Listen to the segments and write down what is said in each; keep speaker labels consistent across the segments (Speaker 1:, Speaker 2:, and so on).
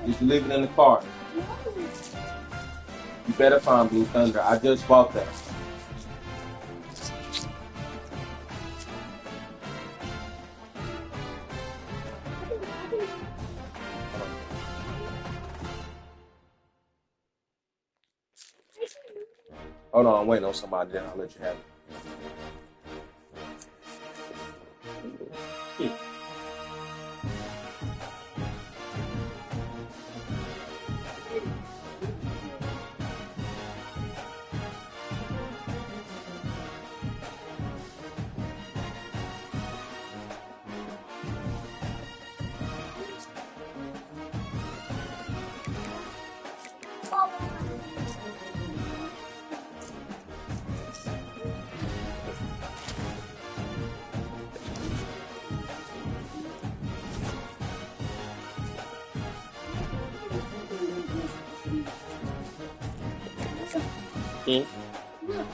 Speaker 1: Just leave it in the car. You better find Blue Thunder. I just bought that. Hold on, I'm waiting on somebody, then I'll let you have it.
Speaker 2: Look.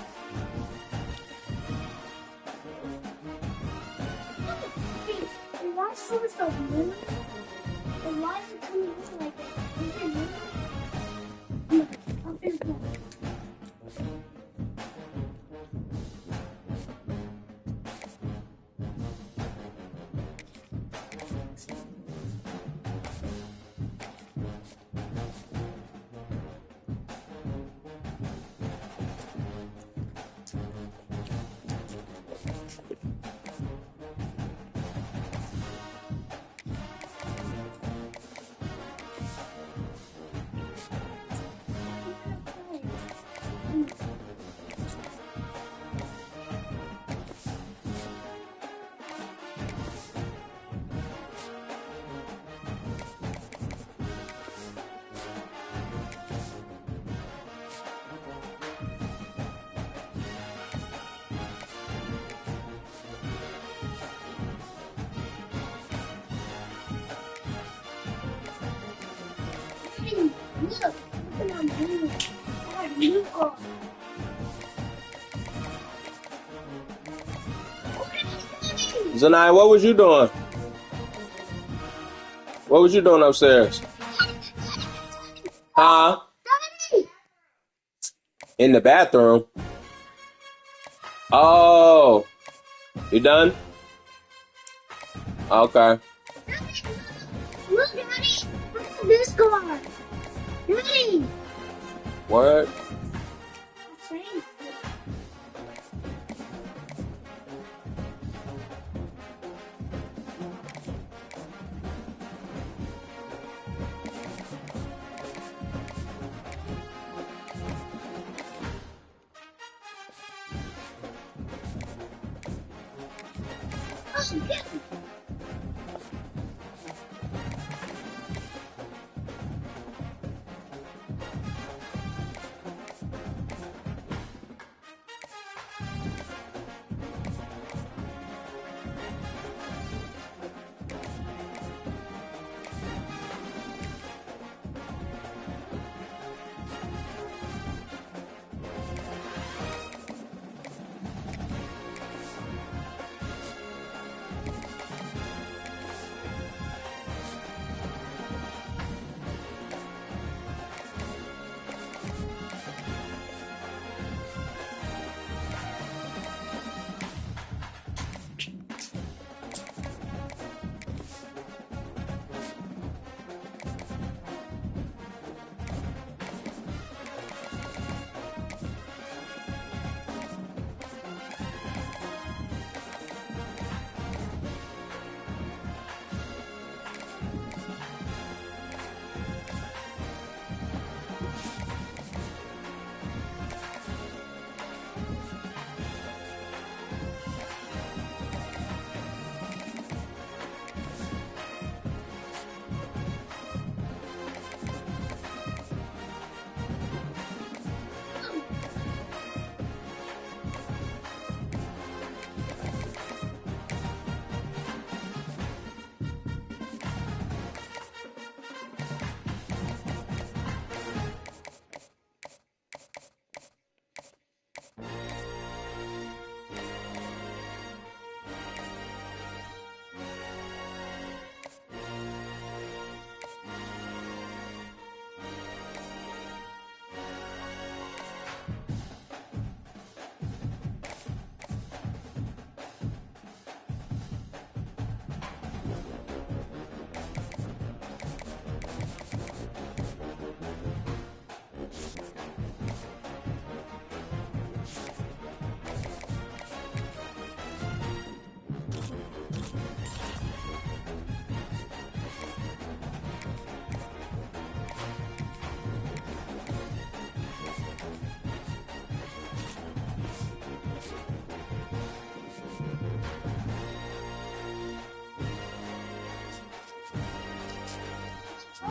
Speaker 2: The last source of moon, the lights are coming in like this. Look, up is one. Look at my blue. I got blue car.
Speaker 1: Zanai, what was you doing? What was you doing upstairs? Huh?
Speaker 2: Daddy!
Speaker 1: In the bathroom. Oh, you done? Okay.
Speaker 2: Look, Daddy! Look at this car. Daddy!
Speaker 1: What?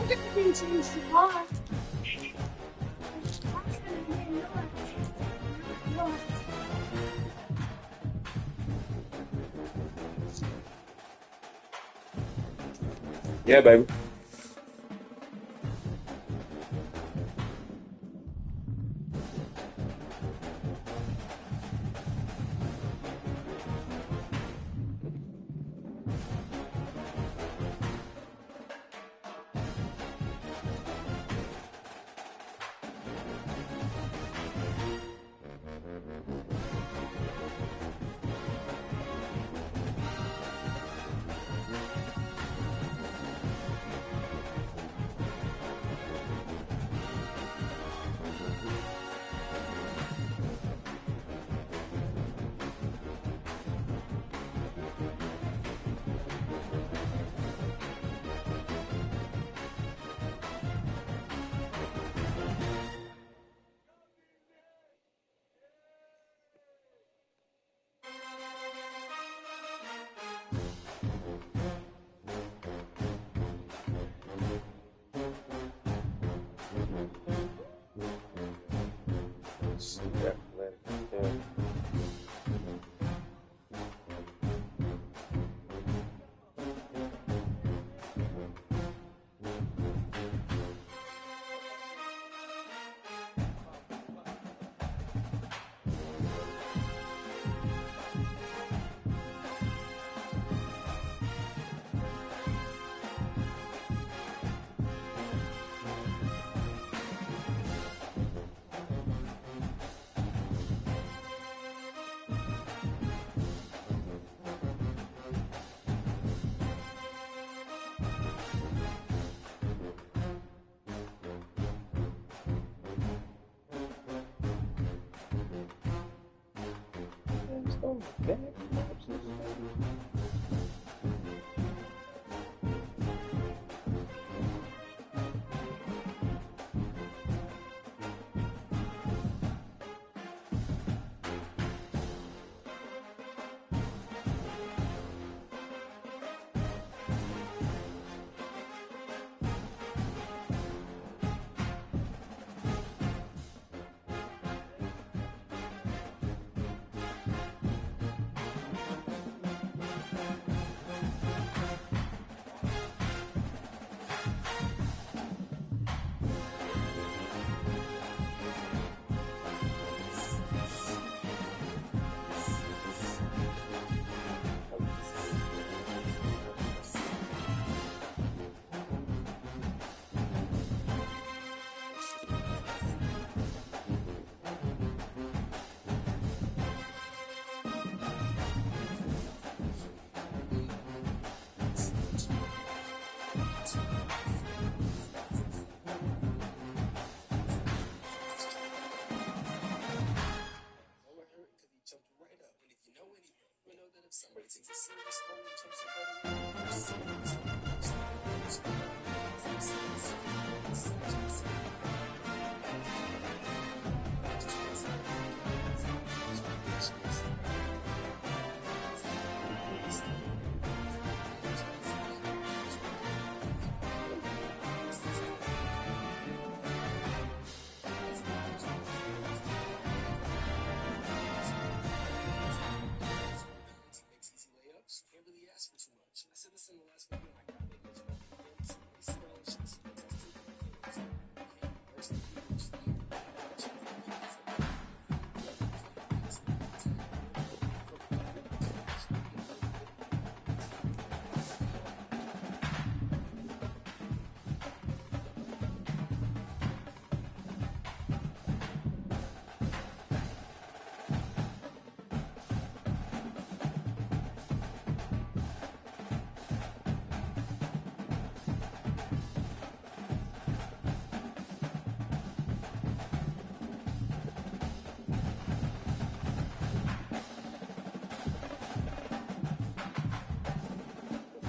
Speaker 2: Didn't change the car. That's gonna be a no.
Speaker 1: Yeah, baby. See that athletic. Yeah.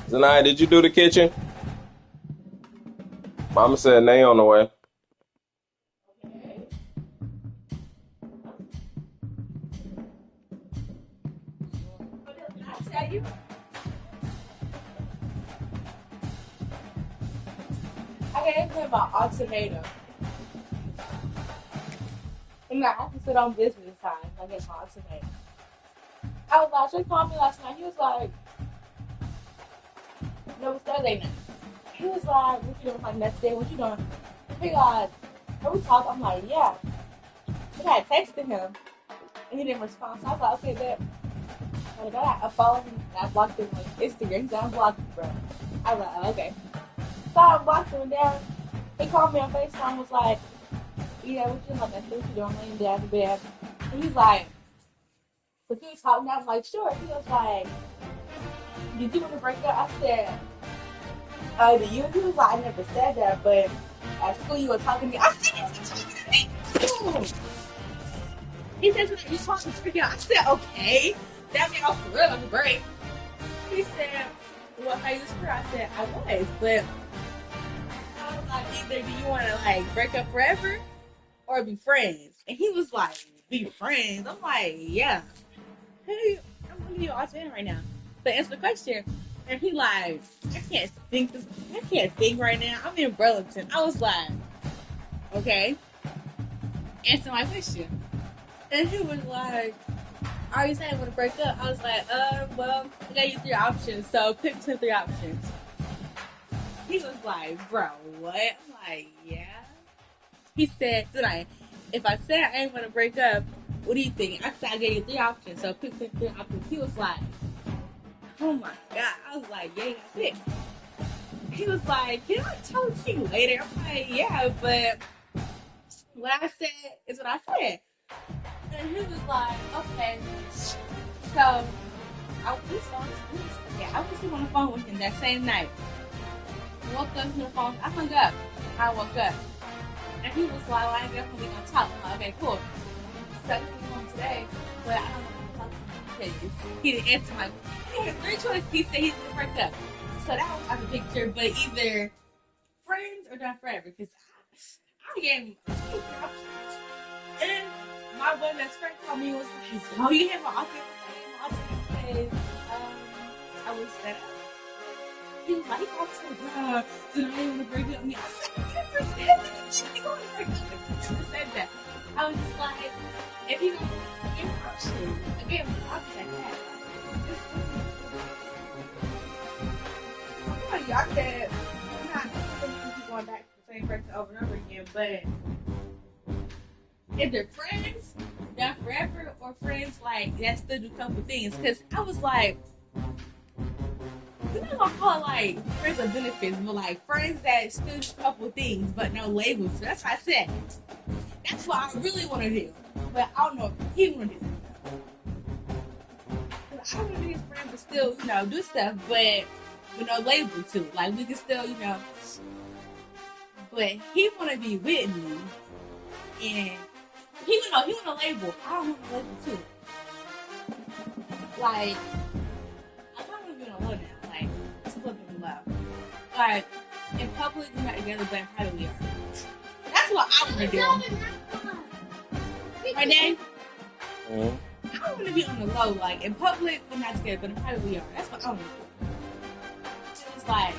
Speaker 1: Zanai, did you do the kitchen? Mama said Nay on the way.
Speaker 3: called ultimatum. And I have to sit on business time. I get my ultimatum. I was like, she called me last night. He was like, no, it was Thursday night. He was like, what you doing? Like, next day, what you doing? He like, are we talking? I'm like, yeah. And I had texted him, and he didn't respond. So I was like, okay, bet. And I got a phone, and I blocked him on Instagram. He said, I'm blocked, bro. I was like, oh, okay. So I blocked him down. He called me on FaceTime, was like, yeah, what you doing? Like, I think you're doing laying down in bed. And he's like, but he was talking, I was like, sure. He was like, did you want to break up? I said, do you? He was like, I never said that, but at school you were talking to me. I said, you were talking to me. He said, you talking to me. I said, okay. That meant I was for real on the break. He said, well, how you was for? I said, I was, but I was like, either do you want to like break up forever or be friends? And he was like, be friends. I'm like, yeah. Hey, I'm gonna give you all right now. But answer the question. And he like, I can't think right now. I'm in Burlington. I was like, okay. Answer my question. And he was like, are you saying I want to break up? I was like, well, I got you 3 options, so pick 2 or 3 options. He was like, bro, what? I'm like, yeah. He said, tonight, if I said I ain't want to break up, what do you think? I said I gave you 3 options, so pick 2 or 3 options. He was like, oh my God. I was like, yeah, you got pick. He was like, can I talk to you later? I'm like, yeah, but what I said is what I said. And he was like, okay. So I was on the phone with him that same night. I woke up to the phone. I hung up. I woke up. And he was like, well, I guess we're going to talk. I'm like, okay, cool. So I came home today, but I don't want to talk to him because he didn't answer my. He had 3 choices. He said he's going to break up. So that was like a picture, but either friends or done forever. Because I gave him options. And my one best friend called me and was like, oh, you have my option because I was set up. He was like, I'm so glad that I didn't want to break up with me. I was like, you never said that. She going to break up with me. I never said that. I was just like, if you don't give me options, I gave him the options I had. I said, I'm not going back to the same person over and over again, but if they're friends, done forever, or friends like that still do a couple things. Because I was like, we're not gonna call it like friends of benefits, but like friends that still do a couple things, but no labels. So that's what I said. That's what I really want to do. But I don't know if he want to do that. I want to be his friend, but still, do stuff, but with no label too. Like we can still, But he want to be with me, and he want a label. I don't want a label too. Like, I kind of want to be on a low now. Like, it's a little bit low. Like, in public, we're not together, but in private, we are. That's what I want to do. Right, Dave?
Speaker 1: Mm-hmm.
Speaker 3: I want to be on the low. Like, in public, we're not together, but in private, we are. That's what I want to do. It's like,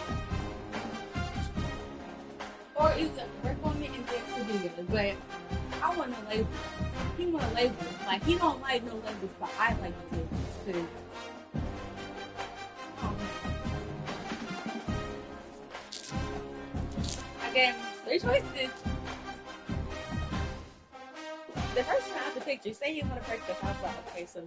Speaker 3: or either work on it and then still do together. But I want a label. He want a label. Like, he don't like no labels, but I like labels too. I gave him 3 choices. The first time the picture, say he want to break up, I was like, okay, so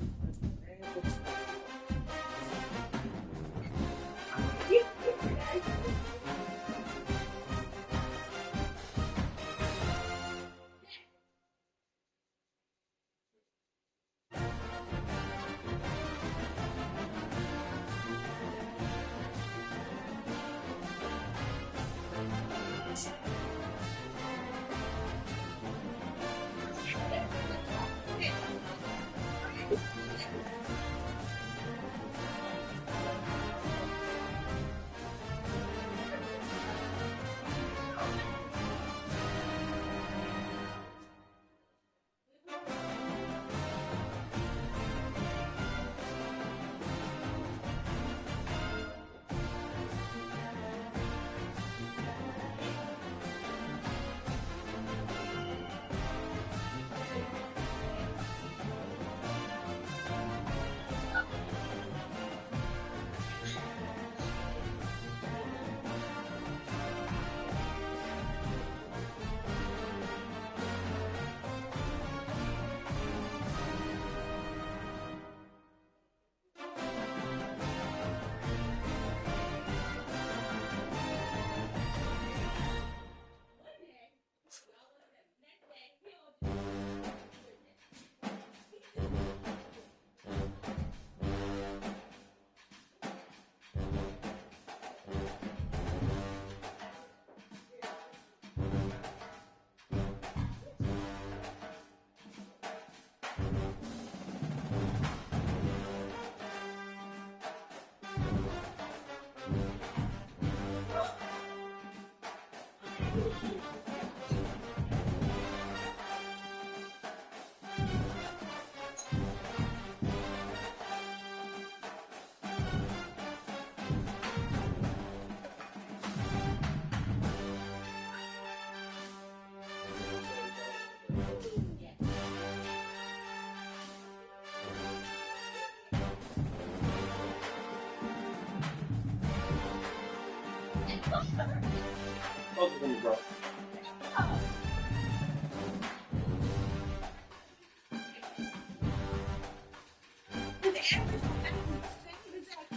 Speaker 1: Both of them, bro.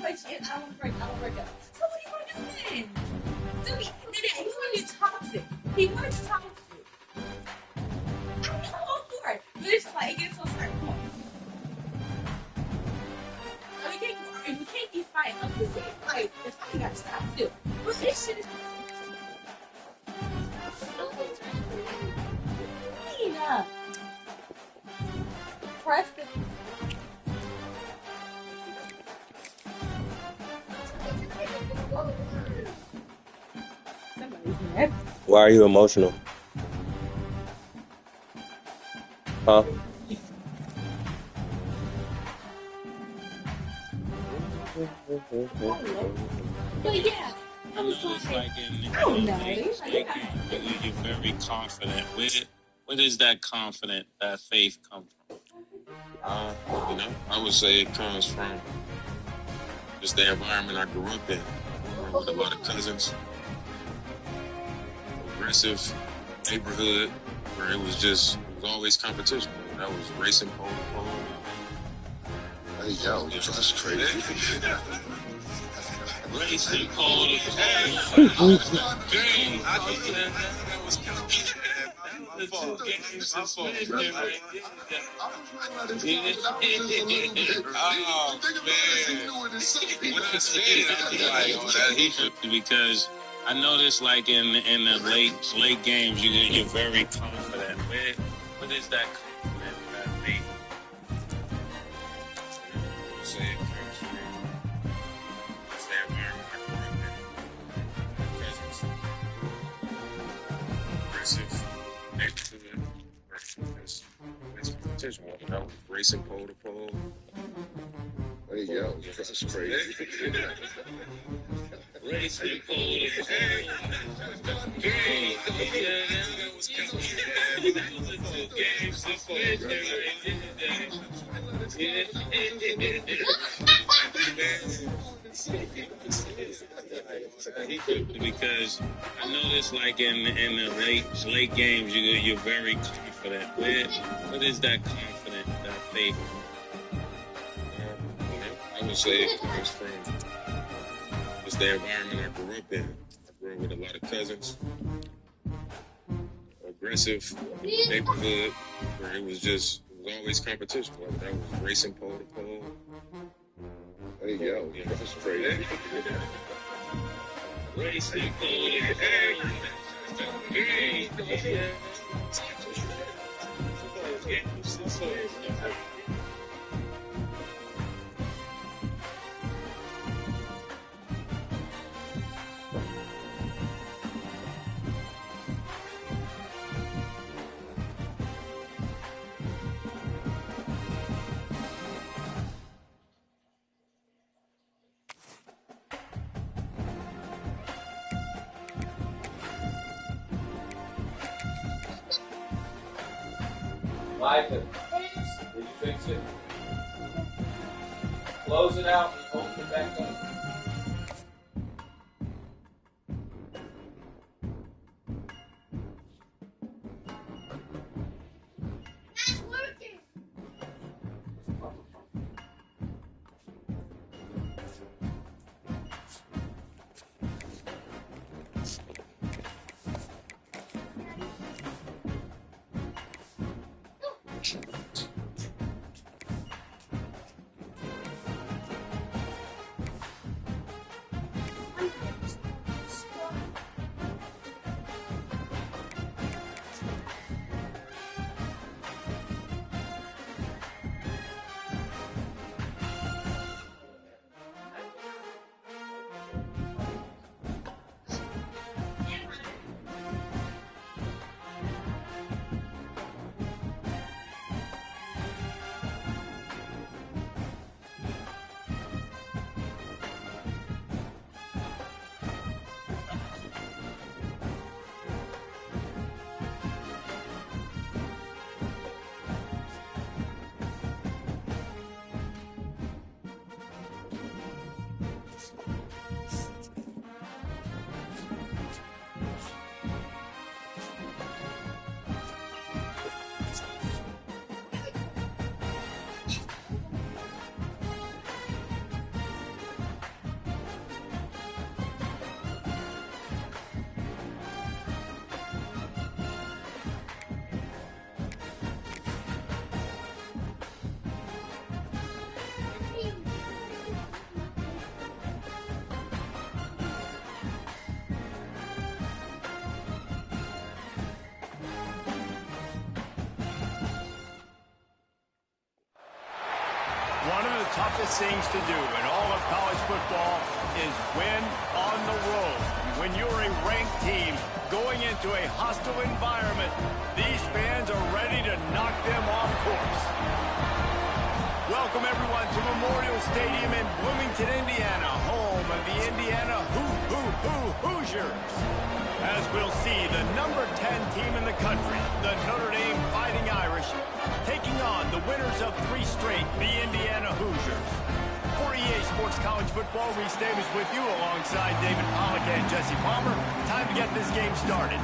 Speaker 3: Question, I don't break up. So what do you want to do then? So he did that. He wanted to be toxic. He wanted to be toxic. I'm all for it. But it's like, it gets to a certain point. So you can't keep fighting. Like, you can't fight. The fighting got to stop too. But this shit is press the
Speaker 1: Why are you emotional? Huh?
Speaker 3: But yeah, I was
Speaker 4: It's
Speaker 3: like,
Speaker 4: like
Speaker 3: I don't know.
Speaker 4: you're very confident. Where does that confident, that faith come from? I would say it comes from just the environment I grew up in. With a lot of cousins, aggressive neighborhood where it was always competition. I was racing pole to pole.
Speaker 5: Hey, yo, that's crazy.
Speaker 4: Racing pole to pole. Because I noticed, like in the late games, you're very confident. What is that confident, that faith? Say it comes from the environment I grew up in. Cousins, aggressive neighborhood, it's competition. I was racing pole to pole.
Speaker 5: Hey, yo, that's crazy.
Speaker 4: Racing pole to pole. Because I noticed, like in the late games, you're very confident. What is that confident, that faith? I would say it comes from just the environment I grew up in. I grew up with a lot of cousins, aggressive neighborhood where it was always competition. I was racing pole to pole.
Speaker 5: Hey, yo, that's crazy.
Speaker 4: Racing pole to pole.
Speaker 1: Micah, did you fix it? Close it out and open it back up.
Speaker 2: It's working.
Speaker 6: toughest things to do in all of college football is win on the road. When you're a ranked team going into a hostile environment, these fans are ready to knock them off course. Welcome, everyone, to Memorial Stadium in Bloomington, Indiana, home of the Indiana Hoosiers. As we'll see, the number 10 team in the country, the Notre Dame Fighting Irish, taking on the winners of 3 straight, the Indiana Hoosiers. For EA Sports College Football, Reese Davis with you alongside David Pollack and Jesse Palmer. Time to get this game started.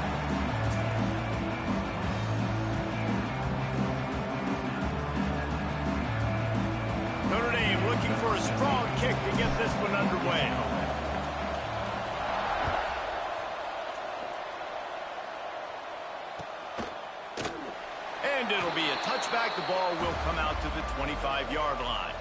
Speaker 6: Notre Dame looking for a strong kick to get this one underway. And it'll be a touchback. The ball will come out to the 25-yard line.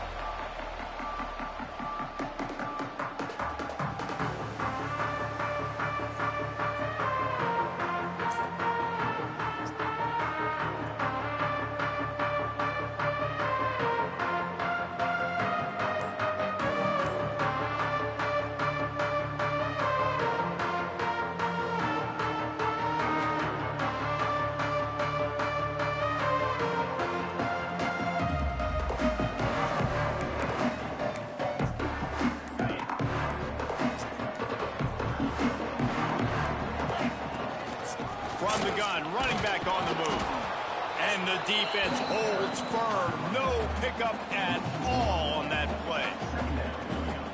Speaker 6: From the gun, running back on the move. And the defense holds firm. No pickup at all on that play.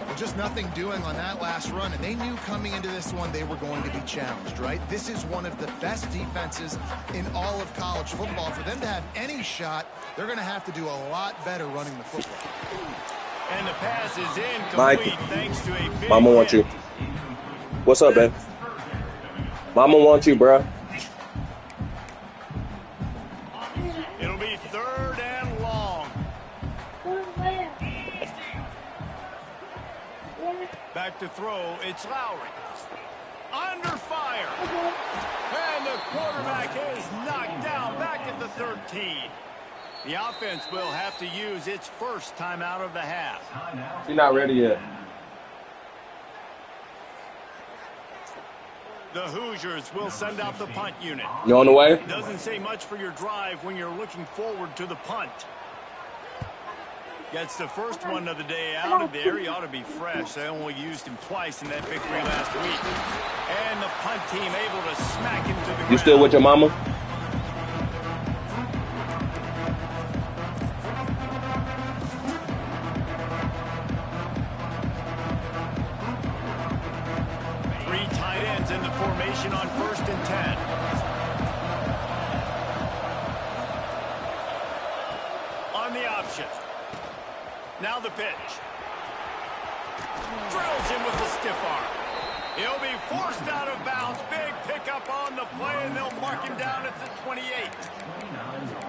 Speaker 7: Well, just nothing doing on that last run, and they knew coming into this one they were going to be challenged, right? This is one of the best defenses in all of college football. For them to have any shot, they're going to have to do a lot better running the football.
Speaker 6: And the pass is incomplete
Speaker 1: Mike.
Speaker 6: thanks to a big
Speaker 1: Mama wants you.
Speaker 6: hit.
Speaker 1: What's up, Ben? Mama wants you, bro.
Speaker 6: It'll be 3rd and long. Back to throw, it's Lowry. Under fire. And the quarterback is knocked down back at the 13. The offense will have to use its first timeout of the half.
Speaker 1: She's not ready yet.
Speaker 6: The Hoosiers will send out the punt unit.
Speaker 1: You on the way?
Speaker 6: Doesn't say much for your drive when you're looking forward to the punt. Gets the first one of the day out of there. He ought to be fresh. They only used him twice in that victory last week. And the punt team able to smack him to the ground.
Speaker 1: You still with your mama?
Speaker 6: In the formation on 1st and 10. On the option. Now the pitch. Drills him with the stiff arm. He'll be forced out of bounds. Big pickup on the play, and they'll mark him down at the 28.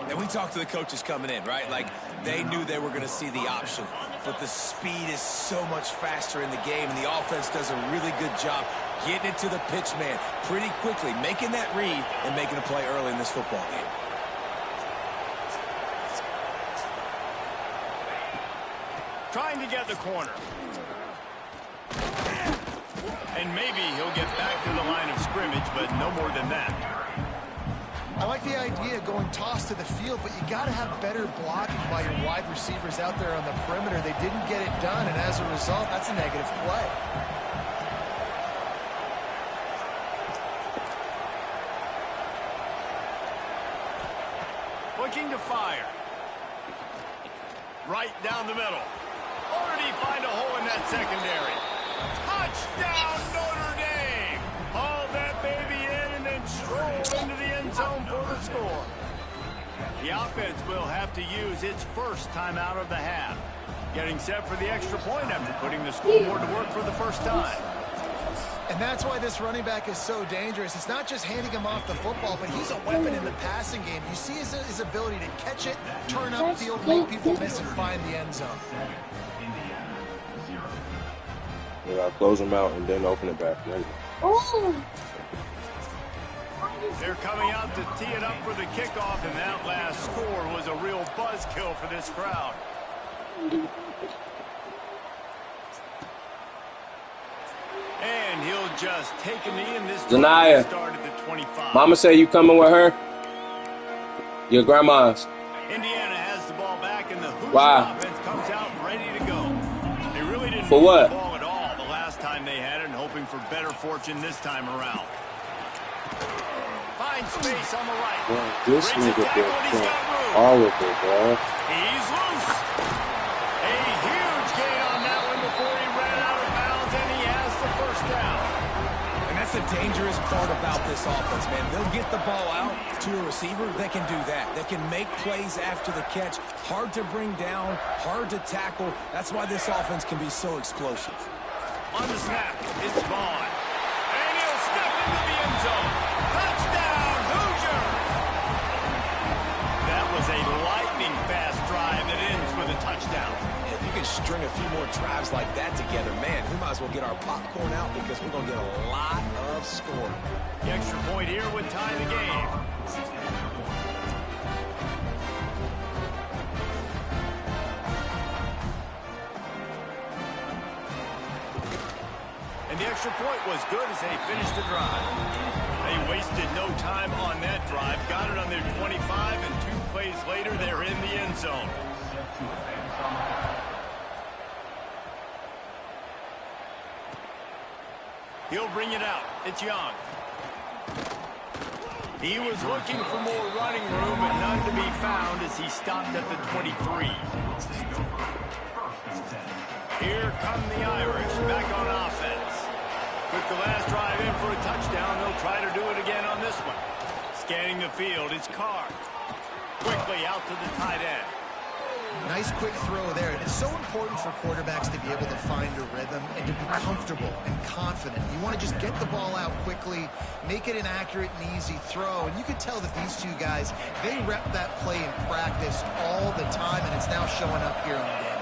Speaker 8: And we talked to the coaches coming in, right? Like, they knew they were going to see the option. But the speed is so much faster in the game, and the offense does a really good job getting it to the pitch man pretty quickly, making that read and making a play early in this football game.
Speaker 6: Trying to get the corner. And maybe he'll get back to the line of scrimmage, but no more than that.
Speaker 7: I like the idea of going toss to the field, but you got to have better blocking by your wide receivers out there on the perimeter. They didn't get it done, and as a result, that's a negative play.
Speaker 6: Looking to fire. Right down the middle. Or did he find a hole in that secondary? Touchdown, Notre Dame! Haul that baby in and then stroll into the end zone for the score. The offense will have to use its first timeout of the half. Getting set for the extra point after putting the scoreboard to work for the first time.
Speaker 7: And that's why this running back is so dangerous. It's not just handing him off the football, but he's a weapon in the passing game. You see his ability to catch it, turn upfield, make people miss, and find the end zone.
Speaker 1: Yeah, close them out and then open it back. Ready?
Speaker 6: They're coming out to tee it up for the kickoff, and that last score was a real buzzkill for this crowd. And he'll just take a knee in this
Speaker 1: Zanaya.
Speaker 6: start at the 25.
Speaker 1: Mama say you coming with her? Your grandma's.
Speaker 6: Indiana has the ball back, and the Hoosier
Speaker 1: Why?
Speaker 6: offense comes out ready to go. They really didn't
Speaker 1: For
Speaker 6: move
Speaker 1: what?
Speaker 6: the ball at all the last time they had it, and hoping for better fortune this time around. Finds space on the right.
Speaker 1: Well, this
Speaker 6: Breaks
Speaker 1: nigga
Speaker 6: the tackle,
Speaker 1: been
Speaker 6: and he's got room.
Speaker 1: horrible, bro.
Speaker 6: He's loose. A huge gain on that one before he ran out of bounds, and he has the first down.
Speaker 8: And that's the dangerous part about this offense, man. They'll get the ball out to a receiver. They can do that. They can make plays after the catch. Hard to bring down, hard to tackle. That's why this offense can be so explosive.
Speaker 6: On the snap, it's Vaughn. And he'll step into the end zone. Touchdown, Hoosiers! That was a lightning-fast drive that ends with a touchdown.
Speaker 8: If you can string a few more drives like that together, man, we might as well get our popcorn out because we're going to get a lot of scoring.
Speaker 6: The extra point here would tie the game. And the extra point was good as they finished the drive. They wasted no time on that drive. Got it on their 25, and 2 plays later, they're in the end zone. He'll bring it out. It's Young. He was looking for more running room, but none to be found as he stopped at the 23. Here come the Irish back on offense. Took the last drive in for a touchdown. They'll try to do it again on this one. Scanning the field, it's Carr. Quickly out to the tight end.
Speaker 7: Nice quick throw there. And it's so important for quarterbacks to be able to find a rhythm and to be comfortable and confident. You want to just get the ball out quickly, make it an accurate and easy throw. And you could tell that these two guys, they rep that play in practice all the time, and it's now showing up here on the game.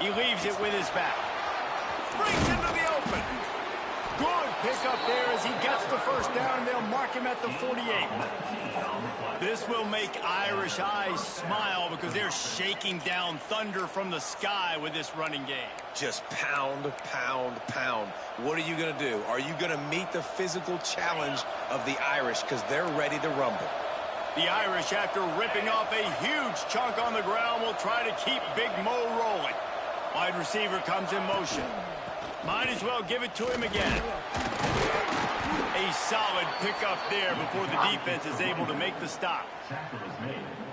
Speaker 6: He leaves it with his back. Brings into the open. Good pickup there as he gets the first down, and they'll mark him at the 48. This will make Irish eyes smile because they're shaking down thunder from the sky with this running game.
Speaker 8: Just pound, pound, pound. What are you going to do? Are you going to meet the physical challenge of the Irish because they're ready to rumble?
Speaker 6: The Irish, after ripping off a huge chunk on the ground, will try to keep Big Mo rolling. Wide receiver comes in motion. Might as well give it to him again. A solid pickup there before the defense is able to make the stop.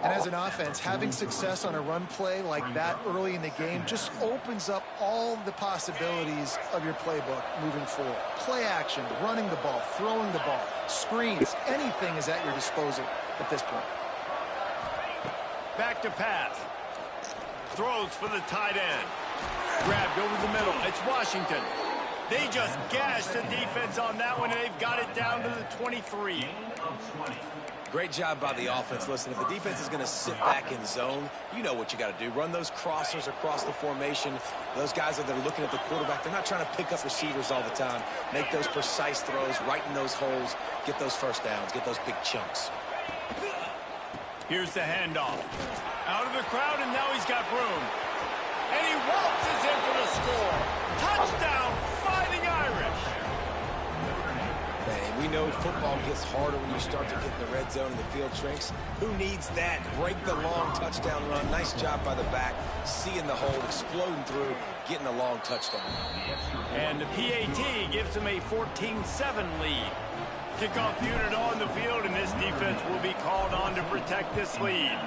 Speaker 7: And as an offense, having success on a run play like that early in the game just opens up all the possibilities of your playbook moving forward. Play action, running the ball, throwing the ball, screens, anything is at your disposal at this point.
Speaker 6: Back to pass. Throws for the tight end. Grabbed over the middle. It's Washington. They just gashed the defense on that one, and they've got it down to the 23.
Speaker 8: Great job by the offense. Listen, if the defense is going to sit back in zone, you know what you got to do. Run those crossers across the formation. Those guys that are looking at the quarterback, they're not trying to pick up receivers all the time. Make those precise throws, right in those holes, get those first downs, get those big chunks.
Speaker 6: Here's the handoff. Out of the crowd, and now he's got room. And he waltzes in for the score. Touchdown, Fighting Irish.
Speaker 8: Man, we know football gets harder when you start to get in the red zone and the field shrinks. Who needs that? Break the long touchdown run. Nice job by the back. Seeing the hole, exploding through, getting a long touchdown.
Speaker 6: And the PAT gives him a 14-7 lead. Kickoff unit on the field, and this defense will be called on to protect this lead.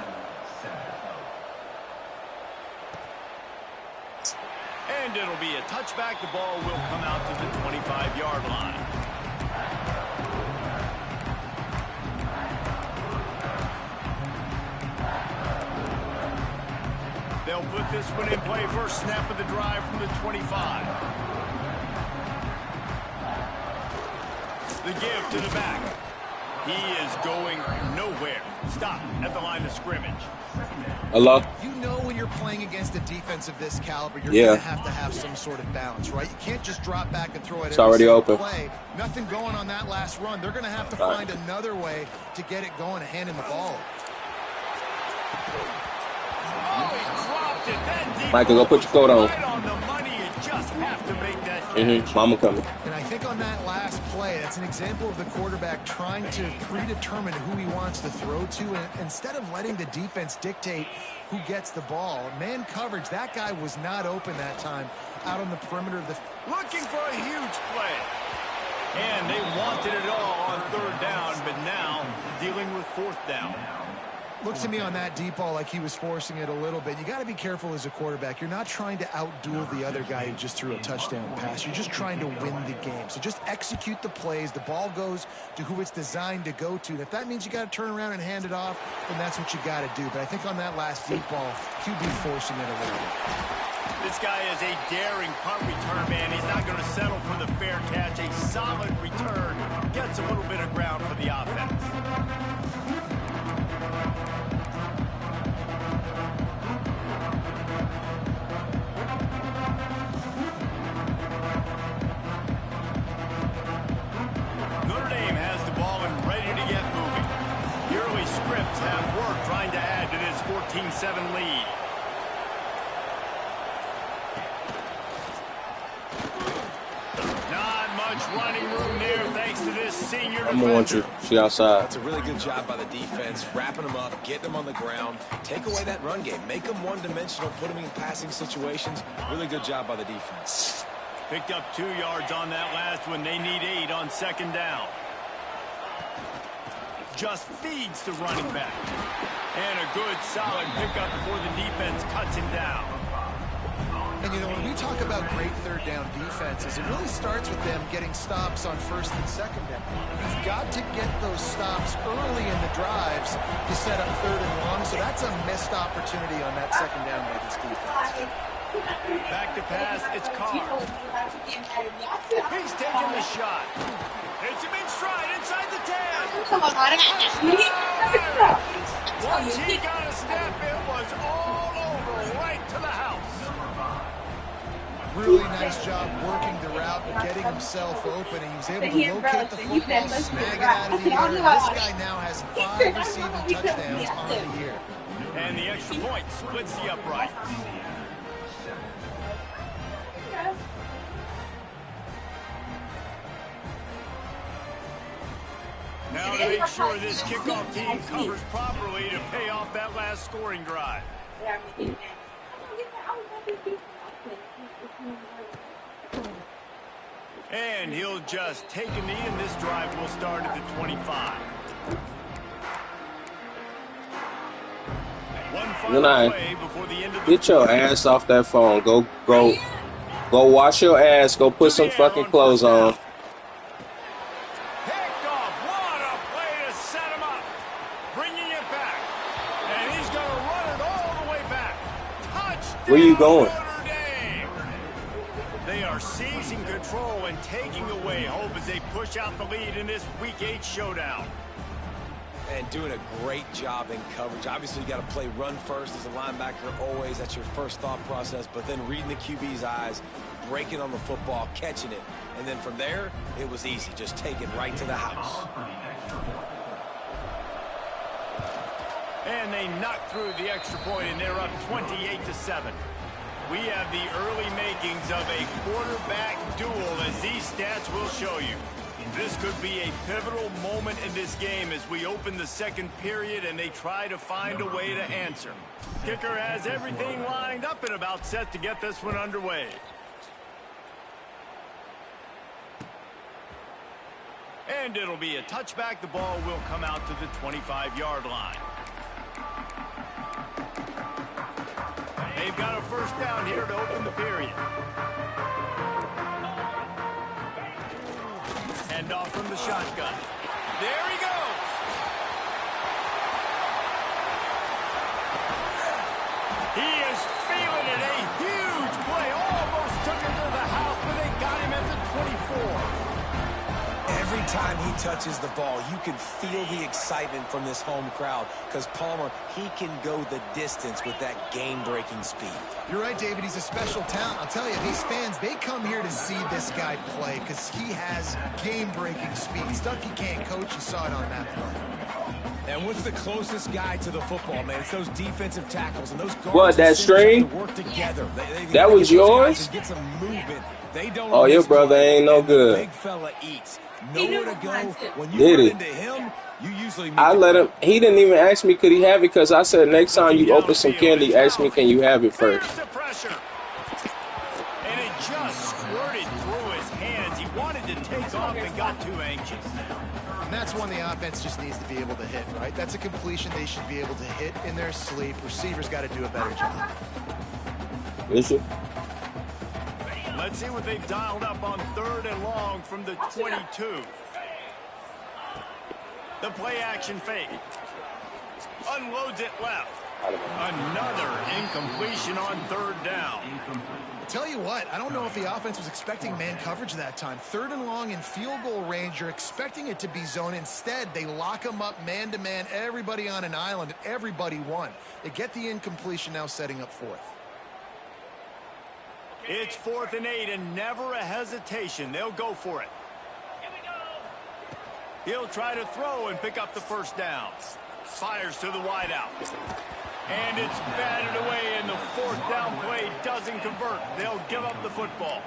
Speaker 6: And it'll be a touchback. The ball will come out to the 25-yard line. They'll put this one in play. First snap of the drive from the 25. The give to the back. He is going nowhere. Stop at the line of scrimmage.
Speaker 1: Hello?
Speaker 7: You know when you're playing against a defense of this caliber, you're going to have some sort of balance, right? You can't just drop back and throw it every
Speaker 1: already
Speaker 7: single
Speaker 1: open.
Speaker 7: play. Nothing going on that last run. They're going to have to find another way to get it going and handing the ball.
Speaker 1: Michael, go put your coat on.
Speaker 6: Right on the money. You just have to make that catch.
Speaker 1: Mama coming.
Speaker 7: And I think on that last play, that's an example of the quarterback trying to predetermine who he wants to throw to, and instead of letting the defense dictate who gets the ball. Man coverage, that guy was not open that time out on the perimeter of the...
Speaker 6: Looking for a huge play. And they wanted it all on third down, but now dealing with fourth down.
Speaker 7: Looks to me on that deep ball like he was forcing it a little bit. You got to be careful as a quarterback. You're not trying to outduel the other guy who just threw a touchdown pass. You're just trying to win the game. So just execute the plays. The ball goes to who it's designed to go to. And if that means you got to turn around and hand it off, then that's what you got to do. But I think on that last deep ball, QB forcing it a little bit.
Speaker 6: This guy is a daring punt return man. He's not going to settle for the fair catch. A solid return gets a little bit of ground for the offense. Notre Dame has the ball and ready to get moving. The early scripts have worked trying to add to this 14-7 lead. Running room there thanks to this senior defender.
Speaker 1: I'm gonna want you. She outside.
Speaker 8: That's a really good job by the defense, wrapping them up, getting them on the ground, take away that run game, make them one-dimensional, put them in passing situations. Really good job by the defense.
Speaker 6: Picked up 2 yards on that last one. They need 8 on second down. Just feeds the running back. And a good, solid pickup before the defense cuts him down.
Speaker 7: And, you know, when we talk about great third down defenses, it really starts with them getting stops on first and second down. You've got to get those stops early in the drives to set up third and long, so that's a missed opportunity on that second down by this defense.
Speaker 6: Back to pass, it's Carr. He's taking the shot. Hits him in stride inside the 10. Once he got a step, it was all over, right to the house.
Speaker 7: Really nice job working the route and getting himself open. And he was able to locate the football, snag it out of the air. And this guy now has 5 receiving touchdowns on the year.
Speaker 6: And the extra point splits the uprights. Now to make sure this kickoff team covers properly to pay off that last scoring drive. And he'll just take a knee, and this drive will start at the 25. One final play before the end of the
Speaker 1: Get your ass off that phone. Go wash your ass. Go put some fucking clothes on.
Speaker 6: Picked off. What a play to set him up. Bringing it back. And he's going to run it all the way back. Touchdown.
Speaker 1: Where you going?
Speaker 6: They are seizing control and taking away hope as they push out the lead in this Week 8 showdown.
Speaker 8: And doing a great job in coverage. Obviously, you got to play run first as a linebacker always. That's your first thought process. But then reading the QB's eyes, breaking on the football, catching it. And then from there, it was easy. Just take it right to the house.
Speaker 6: And they knock through the extra point, and they're up 28-7. We have the early makings of a quarterback duel, as these stats will show you. This could be a pivotal moment in this game as we open the second period and they try to find a way to answer. Kicker has everything lined up and about set to get this one underway. And it'll be a touchback. The ball will come out to the 25-yard line. They've got a first down here to open the period. Hand off from the shotgun. There he goes. He is feeling it. A huge play. Almost took him to the house, but they got him at the 24.
Speaker 7: Every
Speaker 8: time he touches the ball, you can feel the excitement from this home crowd because Palmer, he can go the distance with that game-breaking speed.
Speaker 7: You're right, David. He's a special talent. I'll tell you, these fans, they come here to see this guy play because he has game-breaking speed. Stuff you can't coach. You saw it on that play.
Speaker 8: And what's the closest guy to the football, man? It's those defensive tackles and those guards.
Speaker 1: What, that string?
Speaker 8: Work together.
Speaker 1: That was yours?
Speaker 8: Get some movement. They don't.
Speaker 1: Oh, your brother ain't no good.
Speaker 8: Big fella eats. Nowhere to go. When you
Speaker 1: Did
Speaker 8: run
Speaker 1: it?
Speaker 8: into him, you usually.
Speaker 1: I let him. He didn't even ask me could he have it because I said next time you open some candy, ask me can you have it first.
Speaker 6: There's the pressure. And it just squirted through his hands. He wanted to take off and got too anxious.
Speaker 7: And that's one the offense just needs to be able to hit, right? That's a completion they should be able to hit in their sleep. Receivers got to do a better job.
Speaker 1: Listen.
Speaker 6: Let's see what they've dialed up on 3rd and long from the 22. The play action fake. Unloads it left. Another incompletion on 3rd down.
Speaker 7: I'll tell you what, I don't know if the offense was expecting man coverage that time. 3rd and long in field goal range, you're expecting it to be zone. Instead, they lock them up man-to-man, everybody on an island, and everybody won. They get the incompletion now setting up 4th.
Speaker 6: It's 4th and 8 and never a hesitation. They'll go for it. He'll try to throw and pick up the 1st down. Fires to the wideout. And it's batted away, and the 4th down play doesn't convert. They'll give up the football.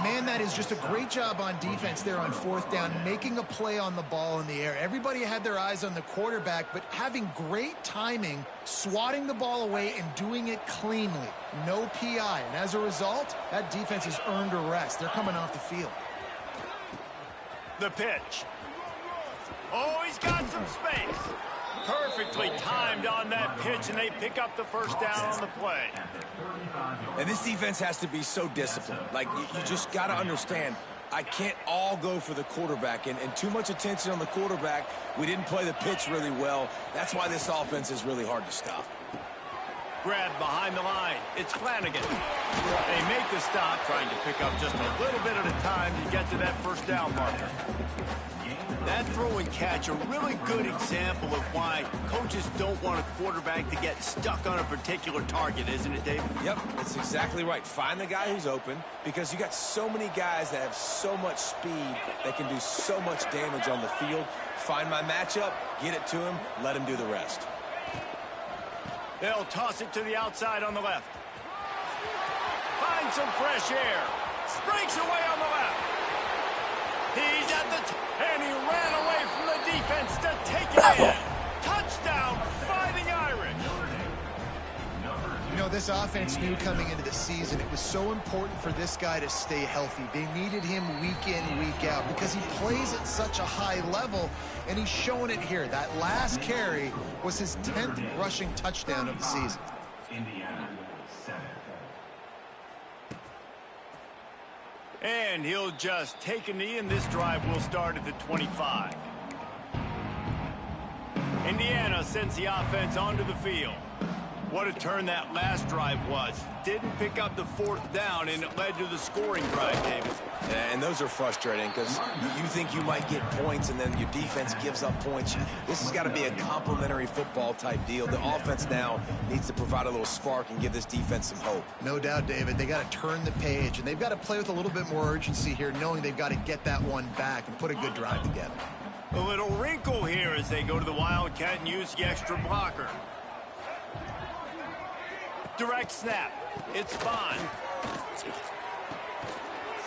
Speaker 7: Man, that is just a great job on defense there on 4th down, making a play on the ball in the air. Everybody had their eyes on the quarterback, but having great timing, swatting the ball away, and doing it cleanly. No PI. And as a result, that defense has earned a rest. They're coming off the field.
Speaker 6: The pitch. Oh, he's got some space. Perfectly timed on that pitch, and they pick up the 1st down on the play.
Speaker 8: And this defense has to be so disciplined. Like, you just got to understand, I can't all go for the quarterback. And too much attention on the quarterback. We didn't play the pitch really well. That's why this offense is really hard to stop.
Speaker 6: Grab behind the line. It's Flanagan. They make the stop, trying to pick up just a little bit at a time to get to that 1st down marker. That throw and catch, a really good example of why coaches don't want a quarterback to get stuck on a particular target, isn't it, David?
Speaker 8: Yep, that's exactly right. Find the guy who's open because you got so many guys that have so much speed that can do so much damage on the field. Find my matchup, get it to him, let him do the rest.
Speaker 6: They'll toss it to the outside on the left. Find some fresh air. Breaks away on the left. He's at the and he ran away from the defense to take it in. Touchdown, Fighting Irish.
Speaker 7: You know, this offense knew coming into the season it was so important for this guy to stay healthy. They needed him week in, week out because he plays at such a high level, and he's showing it here. That last carry was his 10th rushing touchdown of the season.
Speaker 6: And he'll just take a knee, and this drive will start at the 25. Indiana sends the offense onto the field. What a turn that last drive was. Didn't pick up the 4th down, and it led to the scoring drive, David.
Speaker 8: Yeah, and those are frustrating because you think you might get points, and then your defense gives up points. This has got to be a complementary football type deal. The offense now needs to provide a little spark and give this defense some hope.
Speaker 7: No doubt, David. They got to turn the page, and they've got to play with a little bit more urgency here, knowing they've got to get that one back and put a good drive together.
Speaker 6: A little wrinkle here as they go to the Wildcat and use the extra blocker. Direct snap. It's Bond.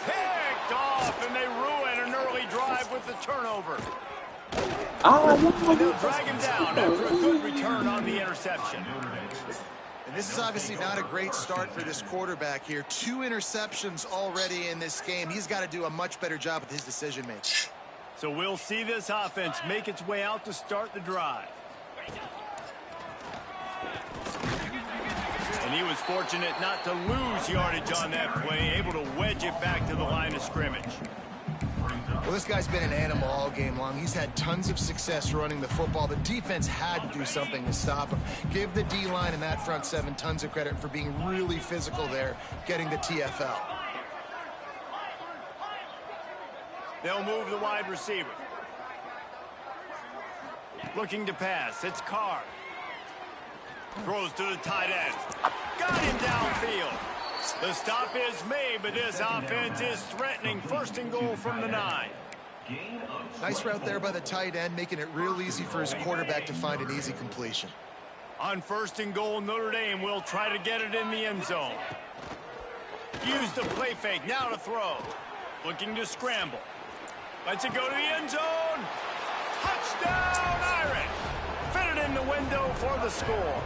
Speaker 6: Picked off, and they ruin an early drive with the turnover. And they'll drag him down after a good return on the interception.
Speaker 7: And this is obviously not a great start for this quarterback here. 2 interceptions already in this game. He's got to do a much better job with his decision-making.
Speaker 6: So we'll see this offense make its way out to start the drive. And he was fortunate not to lose yardage on that play, able to wedge it back to the line of scrimmage.
Speaker 7: Well, this guy's been an animal all game long. He's had tons of success running the football. The defense had to do something to stop him. Give the D-line and that front 7 tons of credit for being really physical there, getting the TFL.
Speaker 6: They'll move the wide receiver. Looking to pass. It's Carr. Throws to the tight end. Got him downfield. The stop is made, but this offense is threatening. 1st and goal from the 9.
Speaker 7: Nice route there by the tight end, making it real easy for his quarterback to find an easy completion.
Speaker 6: On 1st and goal, Notre Dame will try to get it in the end zone. Use the play fake. Now to throw. Looking to scramble. Lets it go to the end zone. Touchdown, Irish. Fitted in the window for the score.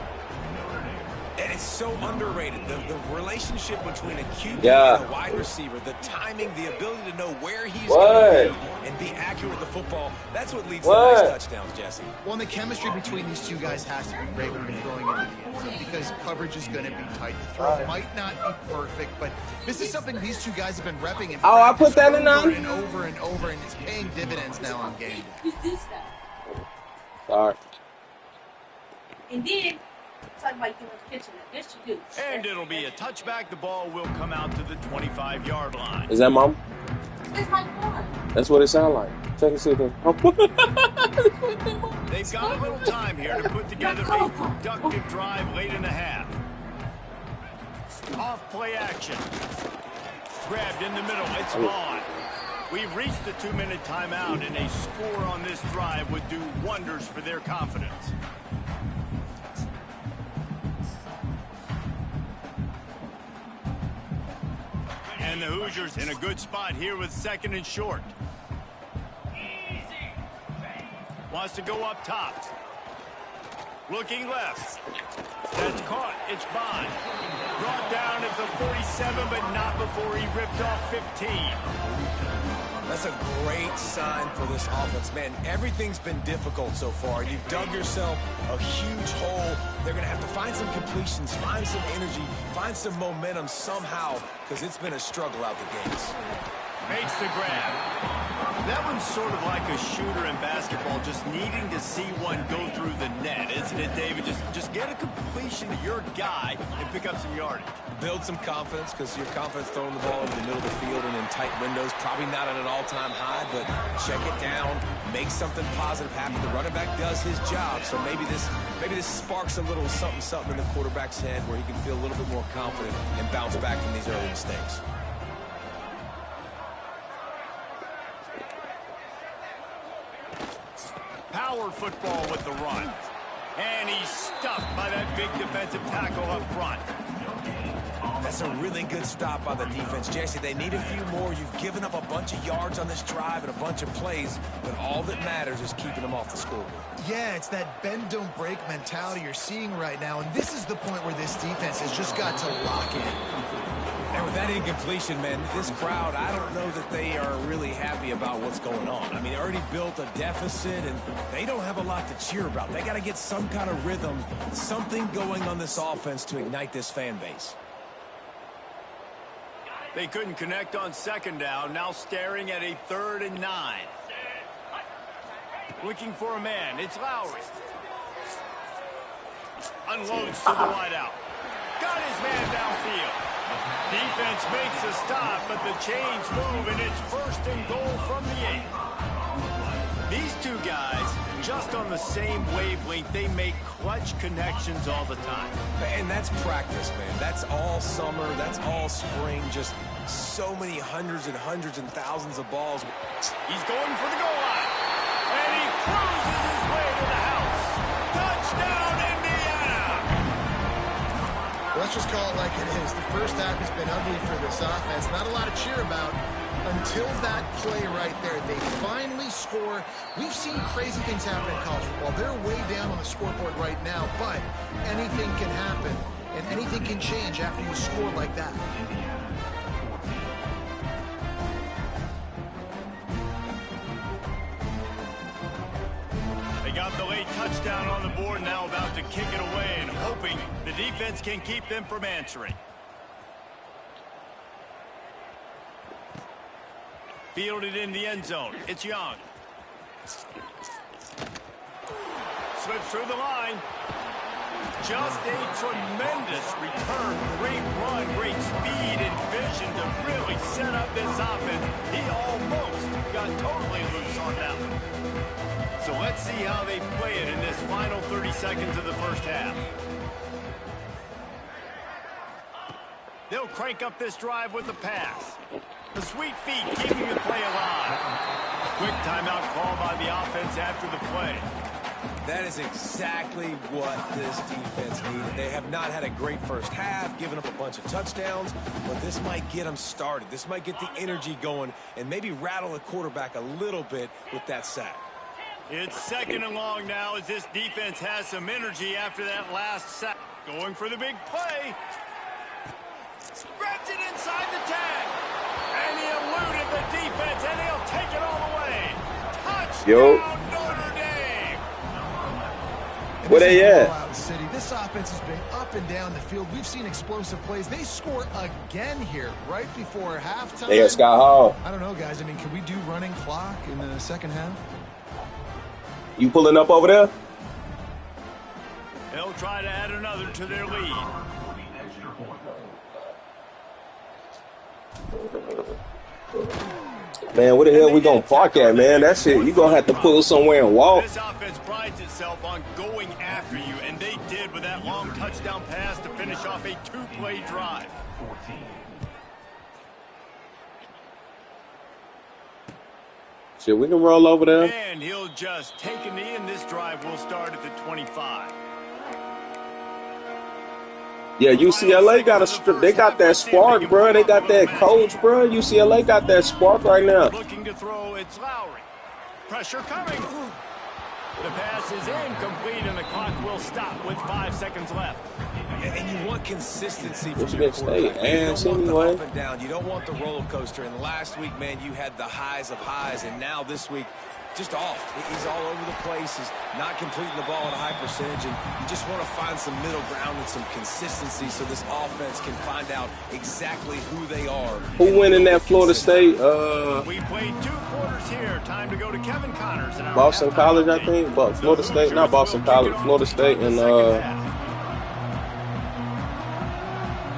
Speaker 8: And it's so underrated. The relationship between a QB and a wide receiver, the timing, the ability to know where he's going to be and be accurate with the football, that's what leads to nice touchdowns, Jesse.
Speaker 7: Well, and the chemistry between these two guys has to be great when you're throwing into the end zone because coverage is going to be tight. The throw might not be perfect, but this is something these two guys have been repping. And
Speaker 1: I put that in
Speaker 7: over and over and over, and it's paying dividends now on game day.
Speaker 1: Sorry.
Speaker 3: And then, talk about you in the kitchen. This you do.
Speaker 6: And it'll be a touchback. The ball will come out to the 25-yard line.
Speaker 1: Is that Mom?
Speaker 3: It's my phone.
Speaker 1: That's what it sounds like. Check and see if
Speaker 6: They've got a little time here to put together a productive drive late in the half. Off play action. Grabbed in the middle. It's gone. We've reached the 2-minute timeout, and a score on this drive would do wonders for their confidence. And the Hoosiers in a good spot here with 2nd and short. Wants to go up top. Looking left. That's caught. It's Bond. Brought down at the 47, but not before he ripped off 15.
Speaker 8: That's a great sign for this offense. Man, everything's been difficult so far. You've dug yourself a huge hole. They're going to have to find some completions, find some energy, find some momentum somehow, because it's been a struggle out the gates.
Speaker 6: Makes the grab. That one's sort of like a shooter in basketball, just needing to see one go through the net, isn't it, David? Just get a completion to your guy and pick up some yardage.
Speaker 8: Build some confidence, because your confidence throwing the ball into the middle of the field and in tight windows, probably not at an all-time high, but check it down, make something positive happen. The running back does his job, so maybe this sparks a little something in the quarterback's head where he can feel a little bit more confident and bounce back from these early mistakes.
Speaker 6: Power football with the run. And he's stuffed by that big defensive tackle up front.
Speaker 8: That's a really good stop by the defense. Jesse, they need a few more. You've given up a bunch of yards on this drive and a bunch of plays, but all that matters is keeping them off the scoreboard.
Speaker 7: Yeah, it's that bend, don't break mentality you're seeing right now, and this is the point where this defense has just got to lock in.
Speaker 8: And with that incompletion, man, this crowd, I don't know that they are really happy about what's going on. I mean, they already built a deficit, and they don't have a lot to cheer about. They got to get some kind of rhythm, something going on this offense to ignite this fan base.
Speaker 6: They couldn't connect on 2nd down, now staring at a 3rd and 9. Looking for a man, it's Lowry. Unloads to the wideout. Got his man downfield. Defense makes a stop, but the chains move, and it's 1st and goal from the 8. These two guys, just on the same wavelength, they make clutch connections all the time.
Speaker 8: And that's practice, man. That's all summer. That's all spring. Just so many hundreds and thousands of balls.
Speaker 6: He's going for the goal line. And he cruises his way to the house. Touchdown, Indiana!
Speaker 7: Let's just call it like it is. The first half has been ugly for this offense. Not a lot to cheer about until that play right there. They finally score. We've seen crazy things happen in college football. They're way down on the scoreboard right now, but anything can happen, and anything can change after you score like that.
Speaker 6: They got the late touchdown on the board, now about to kick it away and hoping the defense can keep them from answering. Fielded in the end zone. It's Young. Slips through the line. Just a tremendous return. Great run, great speed and vision to really set up this offense. He almost got totally loose on that one. So let's see how they play it in this final 30 seconds of the first half. They'll crank up this drive with the pass. The sweet feet keeping the play alive. Quick timeout call by the offense after the play.
Speaker 8: That is exactly what this defense needed. They have not had a great first half, given up a bunch of touchdowns, but this might get them started. This might get the energy going and maybe rattle the quarterback a little bit with that sack.
Speaker 6: It's 2nd and long now as this defense has some energy after that last sack. Going for the big play. Grabs it inside the 10. And he eluded the defense, and he'll take it all the way. Touchdown, Notre Dame.
Speaker 1: Where they at?
Speaker 7: City. This offense has been up and down the field. We've seen explosive plays. They score again here right before halftime.
Speaker 1: They got Scott Hall.
Speaker 7: I don't know, guys. I mean, can we do running clock in the second half?
Speaker 1: You pulling up over there?
Speaker 6: They'll try to add another to their lead.
Speaker 1: Man, where the hell we gonna park at, man? That shit, you gonna have to pull somewhere and walk.
Speaker 6: This offense prides itself on going after you, and they did with that long touchdown pass to finish off a 2-play drive.
Speaker 1: Shit, we can roll over there.
Speaker 6: And he'll just take a knee, and this drive will start at the 25.
Speaker 1: Yeah, UCLA they got that spark, bro. They got that coach, bro. UCLA got that spark right now.
Speaker 6: Looking to throw, it's Lowry. Pressure coming. The pass is incomplete, and the clock will stop with 5 seconds left.
Speaker 8: And you want consistency from
Speaker 1: your quarterback.
Speaker 8: You don't want the up and down. You don't want the roller coaster. And last week, man, you had the highs of highs, and now this week, just off. He's all over the place. He's not completing the ball at a high percentage, and you just want to find some middle ground and some consistency so this offense can find out exactly who they are.
Speaker 1: Who went in that Florida State?
Speaker 6: We played 2 quarters here. Time to go to Kevin Connors.
Speaker 1: Boston College, I think. But Florida State, not Boston College. Florida State, and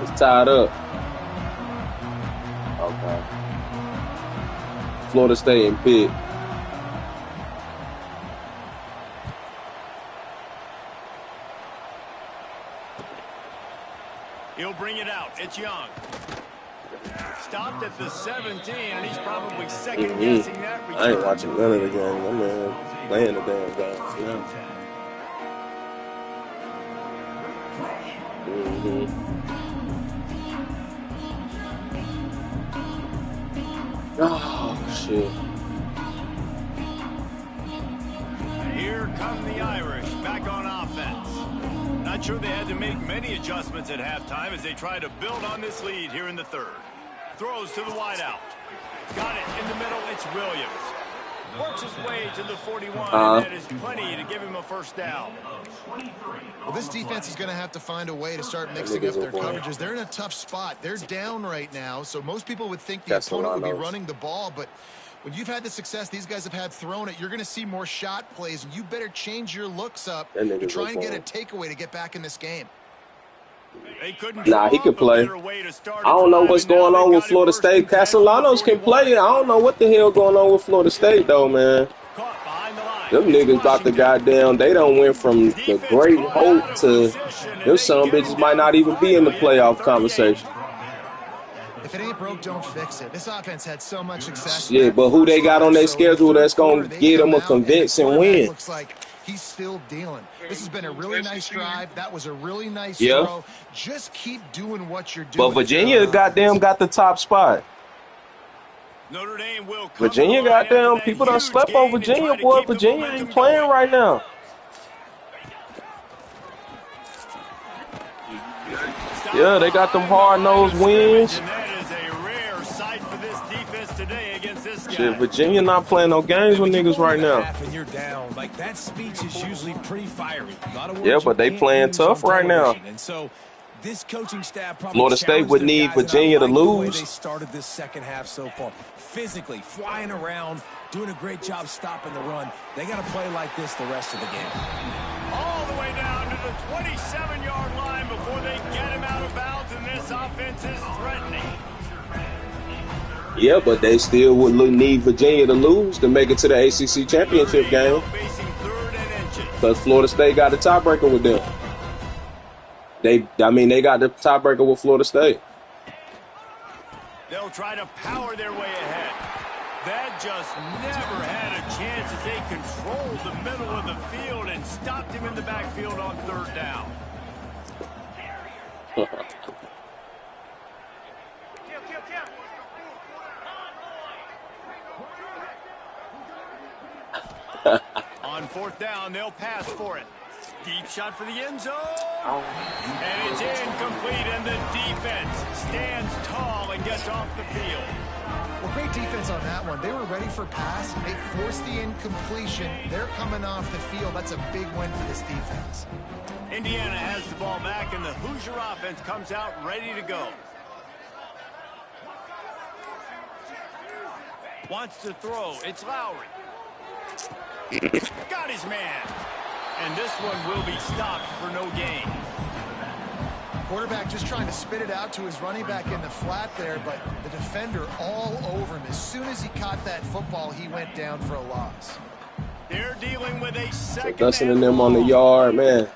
Speaker 1: it's tied up. Okay. Florida State and Pitt.
Speaker 6: He'll bring it out. It's Young. Stopped at the 17, and he's probably second-guessing that return.
Speaker 1: I ain't watching none of the game. I'm playing the damn game. Oh, shit.
Speaker 6: Here come the Irish back on offense. Not sure they had to make many adjustments at halftime as they try to build on this lead here in the third. Throws to the wideout. Got it in the middle. It's Williams. Works his way to the 41, and that is plenty to give him a first down.
Speaker 7: Well, this defense is going to have to find a way to start mixing up their coverages. They're in a tough spot. They're down right now, so most people would think the opponent would be running the ball, but when you've had the success these guys have had throwing it, you're going to see more shot plays, and you better change your looks up to try and get a takeaway to get back in this game.
Speaker 1: Nah, he can play. I don't know what's going on with Florida State. Castellanos can play. I don't know what the hell going on with Florida State, though, man. Them niggas about the goddamn, they done went from the great hope to them some bitches might not even be in the playoff conversation.
Speaker 7: If it ain't broke, don't fix it. This offense had so much success.
Speaker 1: Yeah, but who they got on their schedule that's going to get them a convincing win?
Speaker 7: Looks like he's still dealing. This has been a really nice drive. That was a really nice throw. Just keep doing what you're doing.
Speaker 1: But Virginia goddamn got the top spot.
Speaker 6: Notre Dame will
Speaker 1: Virginia goddamn, people done slept on Virginia, boy. Virginia ain't playing right now. Yeah, they got them hard-nosed wins. Shit, Virginia not playing no games with niggas right now.
Speaker 8: Like that speech is usually pretty fiery.
Speaker 1: Yeah, but they playing tough right now.
Speaker 8: And so this coaching staff probably
Speaker 1: Florida State would need Virginia to lose.
Speaker 8: They started this second half so far. Physically flying around, doing a great job stopping the run. They got to play like this the rest of the game.
Speaker 6: All the way down to the 27-yard line before they get him out of bounds, and this offense is threatening.
Speaker 1: Yeah, but they still would need Virginia to lose to make it to the ACC championship game. Because Florida State got the tiebreaker with them. They got the tiebreaker with Florida State.
Speaker 6: They'll try to power their way ahead. That just never had a chance as they controlled the middle of the field and stopped him in the backfield on 3rd down. On 4th down, they'll pass for it. Deep shot for the end zone. And it's incomplete, and the defense stands tall and gets off the field.
Speaker 7: Well, great defense on that one. They were ready for pass. They forced the incompletion. They're coming off the field. That's a big win for this defense.
Speaker 6: Indiana has the ball back, and the Hoosier offense comes out ready to go. Wants to throw. It's Lowry. Got his man. And this one will be stopped for no gain.
Speaker 7: Quarterback just trying to spit it out to his running back in the flat there, but the defender all over him. As soon as he caught that football, he went down for a loss.
Speaker 6: They're dealing with a second.
Speaker 1: Dustin and them on the yard, man.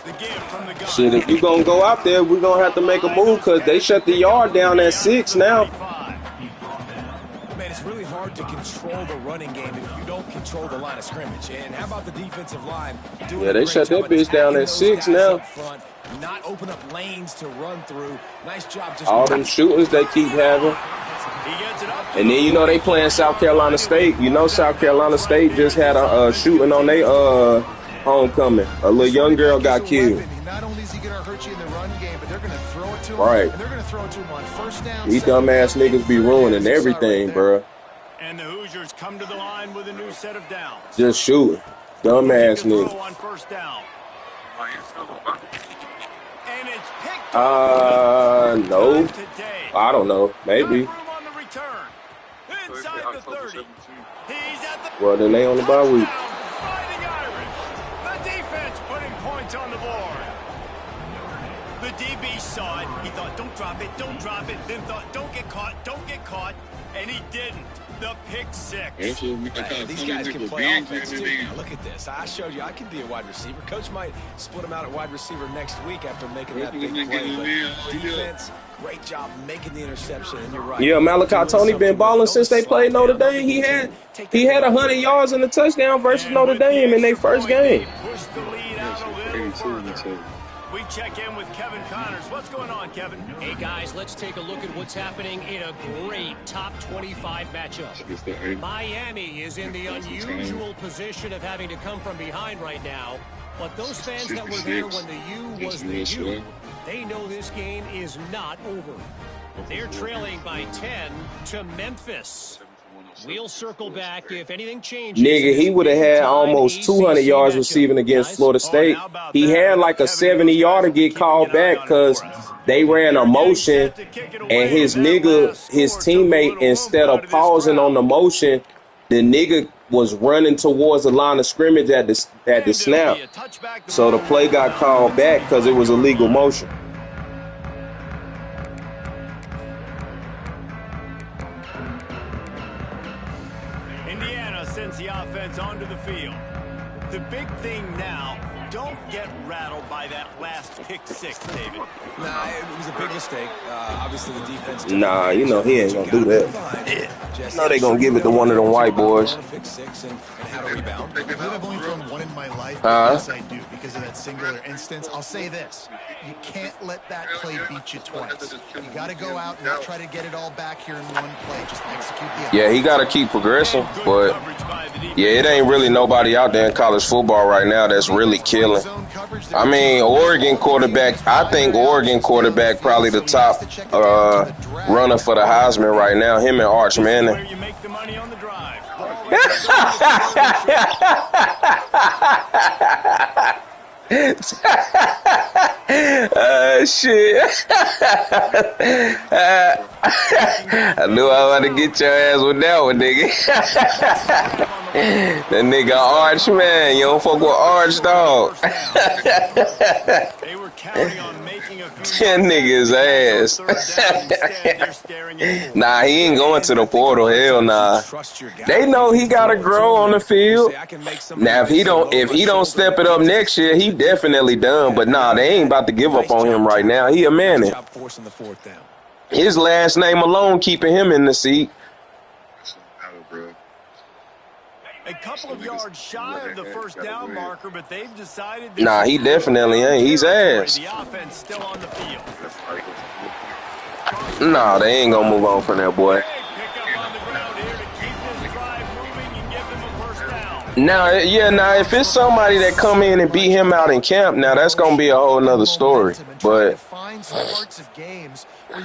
Speaker 6: The give from the gun.
Speaker 1: Shit, if you gonna go out there, we're gonna have to make a move because they shut the yard down at 6 now.
Speaker 8: Man, it's really hard to control the running game if you don't control the line of scrimmage. And how about the defensive line?
Speaker 1: Yeah, they shut that bitch down at 6 now.
Speaker 8: Front, not open up lanes to run through. Nice job. Just
Speaker 1: all them shootings they keep having. And then, you know, they playing South Carolina State. You know, South Carolina State just had a shooting on their homecoming. A little young girl got killed.
Speaker 7: Not only is he going to hurt you in the run game, but they're going to throw it to him.
Speaker 1: Right.
Speaker 7: And they're going to throw it to him on 1st down.
Speaker 1: These dumbass niggas be ruining everything, bro.
Speaker 6: And the Hoosiers come to the line with a new set of downs.
Speaker 1: Just shooting. Dumbass niggas.
Speaker 6: On 1st down. And it's picked
Speaker 1: no. I don't know. Maybe.
Speaker 6: Inside the 30. He's at the
Speaker 1: well, then they on the bye week.
Speaker 6: Fighting Irish. The defense putting points on the board. The DB saw it. He thought, don't drop it, don't drop it. Then thought, don't get caught, and he didn't. The pick 6.
Speaker 8: These guys can play offense too. Now look at this. I showed you I can be a wide receiver. Coach might split them out at wide receiver next week after making that big play. But defense, great job making the interception. And you're right.
Speaker 1: Yeah, Malachi Tony been balling since they played Notre Dame. He had 100 yards and a touchdown versus Notre Dame in their first game.
Speaker 6: Push the lead out a little further. We check in with Kevin Connors. What's going on, Kevin?
Speaker 9: Hey, guys, let's take a look at what's happening in a great top 25 matchup. Miami is in the unusual position of having to come from behind right now. But those fans that were there when the U was the U, they know this game is not over. They're trailing by 10 to Memphis. We'll circle back if anything changes.
Speaker 1: Nigga, he would have had almost 200 yards receiving against Florida State. He had like a 70-yarder get called back because they ran a motion, and his teammate, instead of pausing on the motion, the nigga was running towards the line of scrimmage at the snap. So the play got called back because it was a legal motion.
Speaker 6: Sends the offense onto the field. The big thing now, don't get rattled by that last pick 6, David.
Speaker 8: Nah, it was a big mistake. Obviously, the defense.
Speaker 1: Nah, you know he ain't gonna do that. You know they gonna give it to one of them white boys.
Speaker 8: Pick 6 and how to rebound.
Speaker 7: I believe I've only thrown one in my life. Yes, I do, because of that singular instance. I'll say this. You can't let that play beat you twice. You got to go out and not try to get it all back here in one play. Just execute the
Speaker 1: Yeah, he got to keep progressing, but yeah, it ain't really nobody out there in college football right now that's really killing. I mean, Oregon quarterback, I think Oregon quarterback probably the top runner for the Heisman right now, him and Arch Manning.
Speaker 6: You make the money on the drive.
Speaker 1: Shit. I knew I was about to get your ass with that one, nigga. That nigga Arch, man. You don't fuck with Arch, dog.
Speaker 6: They were counting on making a few
Speaker 1: That nigga's ass. Nah, he ain't going to the portal. Hell nah. They know he gotta grow on the field. Now if he don't step it up next year, he definitely done. But nah, they ain't about to give up on him right now. He a man. His last name alone keeping him in the seat.
Speaker 6: A couple of yards shy of the first down marker, but they've decided.
Speaker 1: Nah, he definitely ain't. He's ass.
Speaker 6: The offense still on the field.
Speaker 1: Nah, they ain't gonna move on from that boy. Now, if it's somebody that come in and beat him out in camp, now that's gonna be a whole nother story. But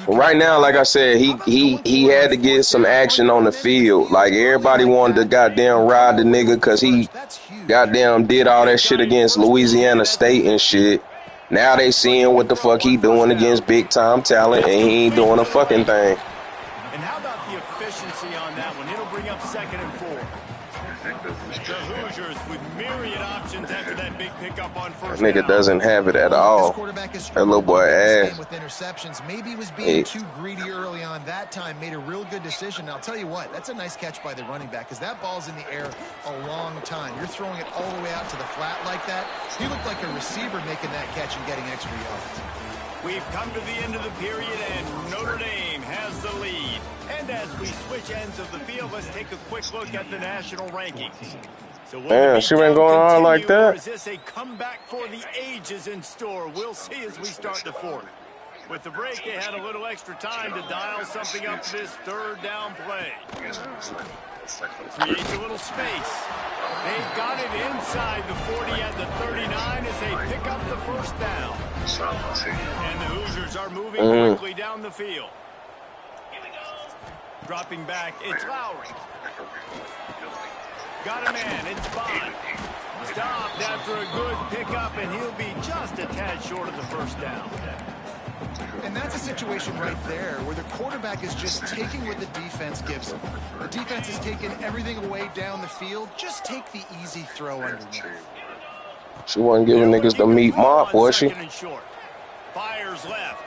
Speaker 1: right now, like I said, he had to get some action on the field. Like everybody wanted to goddamn ride the nigga because he goddamn did all that shit against Louisiana State and shit. Now they seeing what the fuck he doing against big time talent, and he ain't doing a fucking thing.
Speaker 6: And how about the efficiency on that one? It'll bring up 2nd and 4. The Hoosiers with myriad options after that big pickup on first
Speaker 1: Nigga doesn't have it at all. That little boy ass.
Speaker 7: With interceptions, maybe he was being too greedy early on that time. Made a real good decision. Now, I'll tell you what, that's a nice catch by the running back because that ball's in the air a long time. You're throwing it all the way out to the flat like that. He looked like a receiver making that catch and getting extra yards.
Speaker 6: We've come to the end of the period, and Notre Dame has the lead. And as we switch ends of the field, let's take a quick look at the national rankings. So
Speaker 1: damn, she been going on like that.
Speaker 6: Is this a comeback for the ages in store? We'll see as we start the fourth. With the break, they had a little extra time to dial something up for this 3rd down play. Creates a little space. They've got it inside the 40 at the 39 as they pick up the first down. And the Hoosiers are moving quickly down the field. Dropping back, it's Lowry. Got a man, it's Bond. Stopped after a good pickup, and he'll be just a tad short of the first down.
Speaker 7: And that's a situation right there where the quarterback is just taking what the defense gives him. The defense is taking everything away down the field. Just take the easy throw underneath.
Speaker 1: She wasn't giving niggas the meat mop, was she?
Speaker 6: Fires left.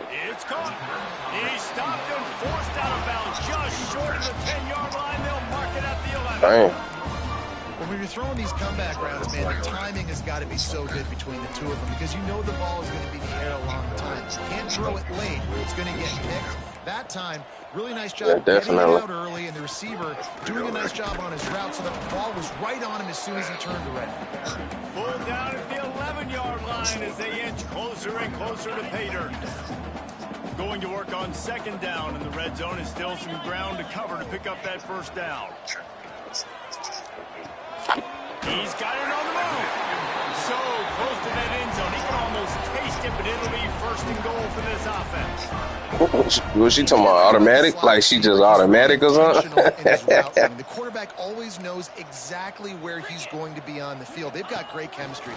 Speaker 6: It's caught. He stopped and forced out of bounds just short of the 10-yard line. They'll mark it at the 11.
Speaker 1: Damn.
Speaker 7: Well, when you're throwing these comeback rounds, man, the timing has got to be so good between the two of them because you know the ball is going to be in the air a long time. You can't throw it late where it's going to get picked. That time, really nice job getting it out early, and the receiver doing a nice job on his route so the ball was right on him as soon as he turned around.
Speaker 6: Pulled down at the 11-yard line as they inch closer and closer to pay dirt. Going to work on 2nd down, and the red zone is still some ground to cover to pick up that first down. He's got it on the move. So close to that end zone. He can almost taste it, but it'll be 1st and goal for this offense.
Speaker 1: Was she talking about automatic? Like she just automatic or something?
Speaker 7: The quarterback always knows exactly where he's going to be on the field. They've got great chemistry.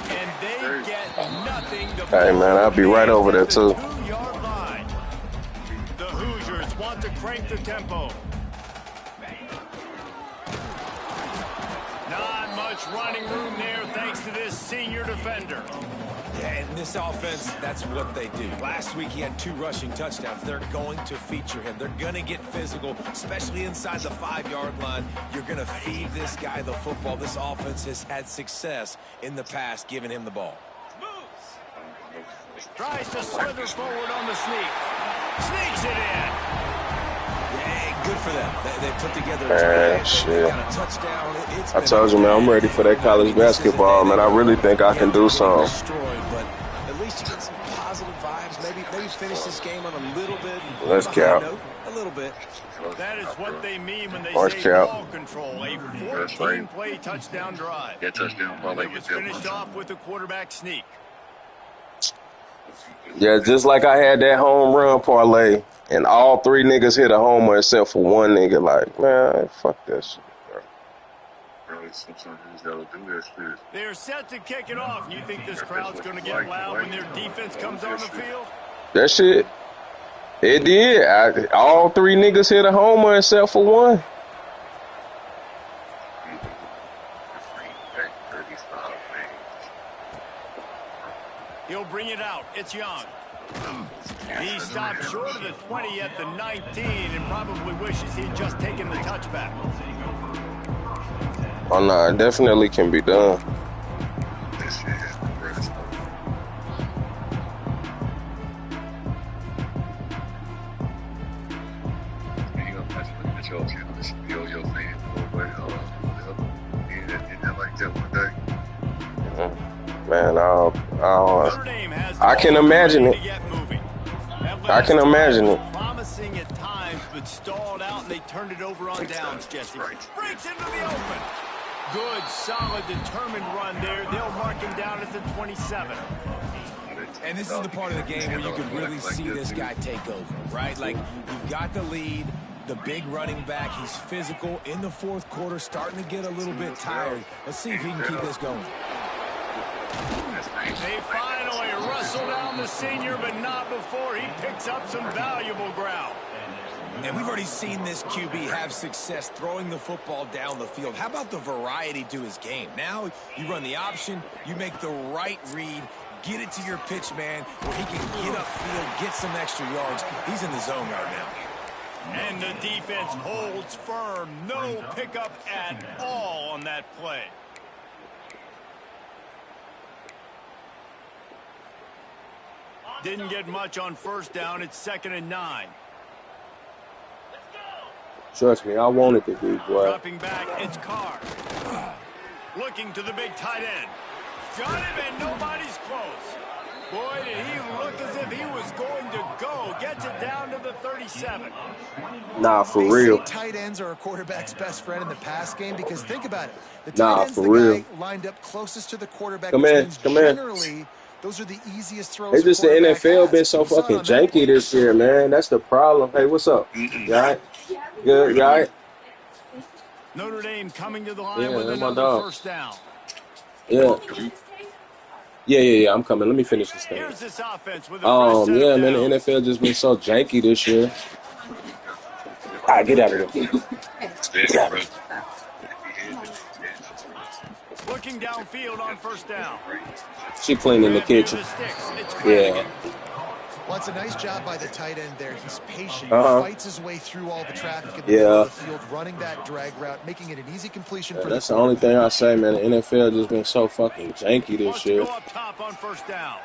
Speaker 6: And they get nothing.
Speaker 1: Hey, man, I'll be right over there, too.
Speaker 6: 2-yard line. The Hoosiers want to crank the tempo. Not much running room there thanks to this senior defender.
Speaker 8: Yeah, and this offense, that's what they do. Last week he had 2 rushing touchdowns. They're going to feature him. They're going to get physical, especially inside the 5-yard line. You're going to feed this guy the football. This offense has had success in the past giving him the ball.
Speaker 6: Tries to slither forward on the sneak. Sneaks it in.
Speaker 8: Yeah, good for them. They put together
Speaker 1: man, shit.
Speaker 8: Got a touchdown.
Speaker 1: I told you, man, I'm ready for that college basketball, man. I really think I can do something.
Speaker 8: But at least you get some positive vibes. Maybe finish this game on a little bit.
Speaker 1: Let's count.
Speaker 8: A little bit.
Speaker 6: That is what they mean when they say
Speaker 1: count.
Speaker 6: ball control. A 14-play touchdown drive.
Speaker 5: Yeah, touchdown.
Speaker 6: And it was finished off with a quarterback sneak.
Speaker 1: Yeah, just like I had that home run parlay, and all 3 niggas hit a homer except for one nigga. Like, man, fuck that shit, bro.
Speaker 6: They're set to kick it off. You think this crowd's going to get loud when their defense comes on the field?
Speaker 1: That shit, it did. All three niggas hit a homer except for one.
Speaker 6: He'll bring it out. It's Young. He stopped short of the 20 at the 19 and probably wishes he'd just taken the touchback.
Speaker 1: Oh, no, it definitely can be done. Man, I can imagine it. I can imagine it.
Speaker 6: Promising at times, but stalled out, and they turned it over on downs, Jesse. Breaks into the open. Good, solid, determined run there. They'll mark him down at the 27.
Speaker 8: And this is the part of the game where you can really see this guy take over, right? Like, you've got the lead, the big running back. He's physical in the fourth quarter, starting to get a little bit tired. Let's see if he can keep this going.
Speaker 6: They finally wrestle down the senior, but not before he picks up some valuable ground.
Speaker 8: And we've already seen this QB have success throwing the football down the field. How about the variety to his game? Now you run the option, you make the right read, get it to your pitch man where he can get upfield, get some extra yards. He's in the zone right now.
Speaker 6: And the defense holds firm. No pickup at all on that play. Didn't get much on first down. It's 2nd and 9.
Speaker 1: Trust me, I wanted to be, boy.
Speaker 6: Dropping back, it's Carr. Looking to the big tight end. Got him, and nobody's close. Boy, did he look as if he was going to go. Gets it down to the 37.
Speaker 1: Nah, for real.
Speaker 7: Tight ends are a quarterback's best friend in the pass game because think about it. The
Speaker 1: Nah,
Speaker 7: tight end's
Speaker 1: for
Speaker 7: the
Speaker 1: real.
Speaker 7: guy lined up closest to the quarterback.
Speaker 1: Come in, come in.
Speaker 7: Generally, those are the easiest throws.
Speaker 1: It's just the NFL been so fucking janky this year, man. That's the problem. Hey, what's up? You all right? Good, you all right?
Speaker 6: Notre Dame coming to the line
Speaker 1: Yeah,
Speaker 6: with
Speaker 1: that's my
Speaker 6: another
Speaker 1: dog.
Speaker 6: first down.
Speaker 1: Yeah. Yeah, I'm coming. Let me finish this thing.
Speaker 6: Here's this offense with a fresh set
Speaker 1: Yeah,
Speaker 6: of
Speaker 1: man, the
Speaker 6: downs.
Speaker 1: NFL just been so janky this year. All right, get out of there. Get out of there.
Speaker 6: Looking downfield on first down.
Speaker 1: She cleaning the kitchen. Yeah.
Speaker 7: Well, it's a nice job by the tight end there. He's patient.
Speaker 1: Uh-huh.
Speaker 7: He fights his way through all the traffic in the middle of the field, running that drag route, making it an easy completion for
Speaker 1: That's the only thing I say, man. The NFL just been so fucking janky this year.
Speaker 6: Go up top on first down.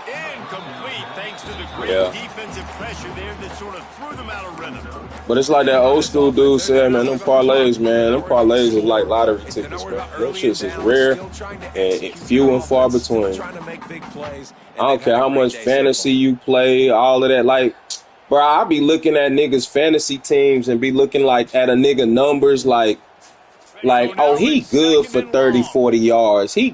Speaker 6: Incomplete, thanks to the great defensive pressure there that sort of threw them out of rhythm.
Speaker 1: But it's like that old school dude said, man, them parlays are like lottery tickets, man. Them shits is rare and few and far between. I don't care how much fantasy you play, all of that. Like, bro, I be looking at niggas' fantasy teams and be looking like at a nigga numbers like, oh, he good for 30, 40 yards. He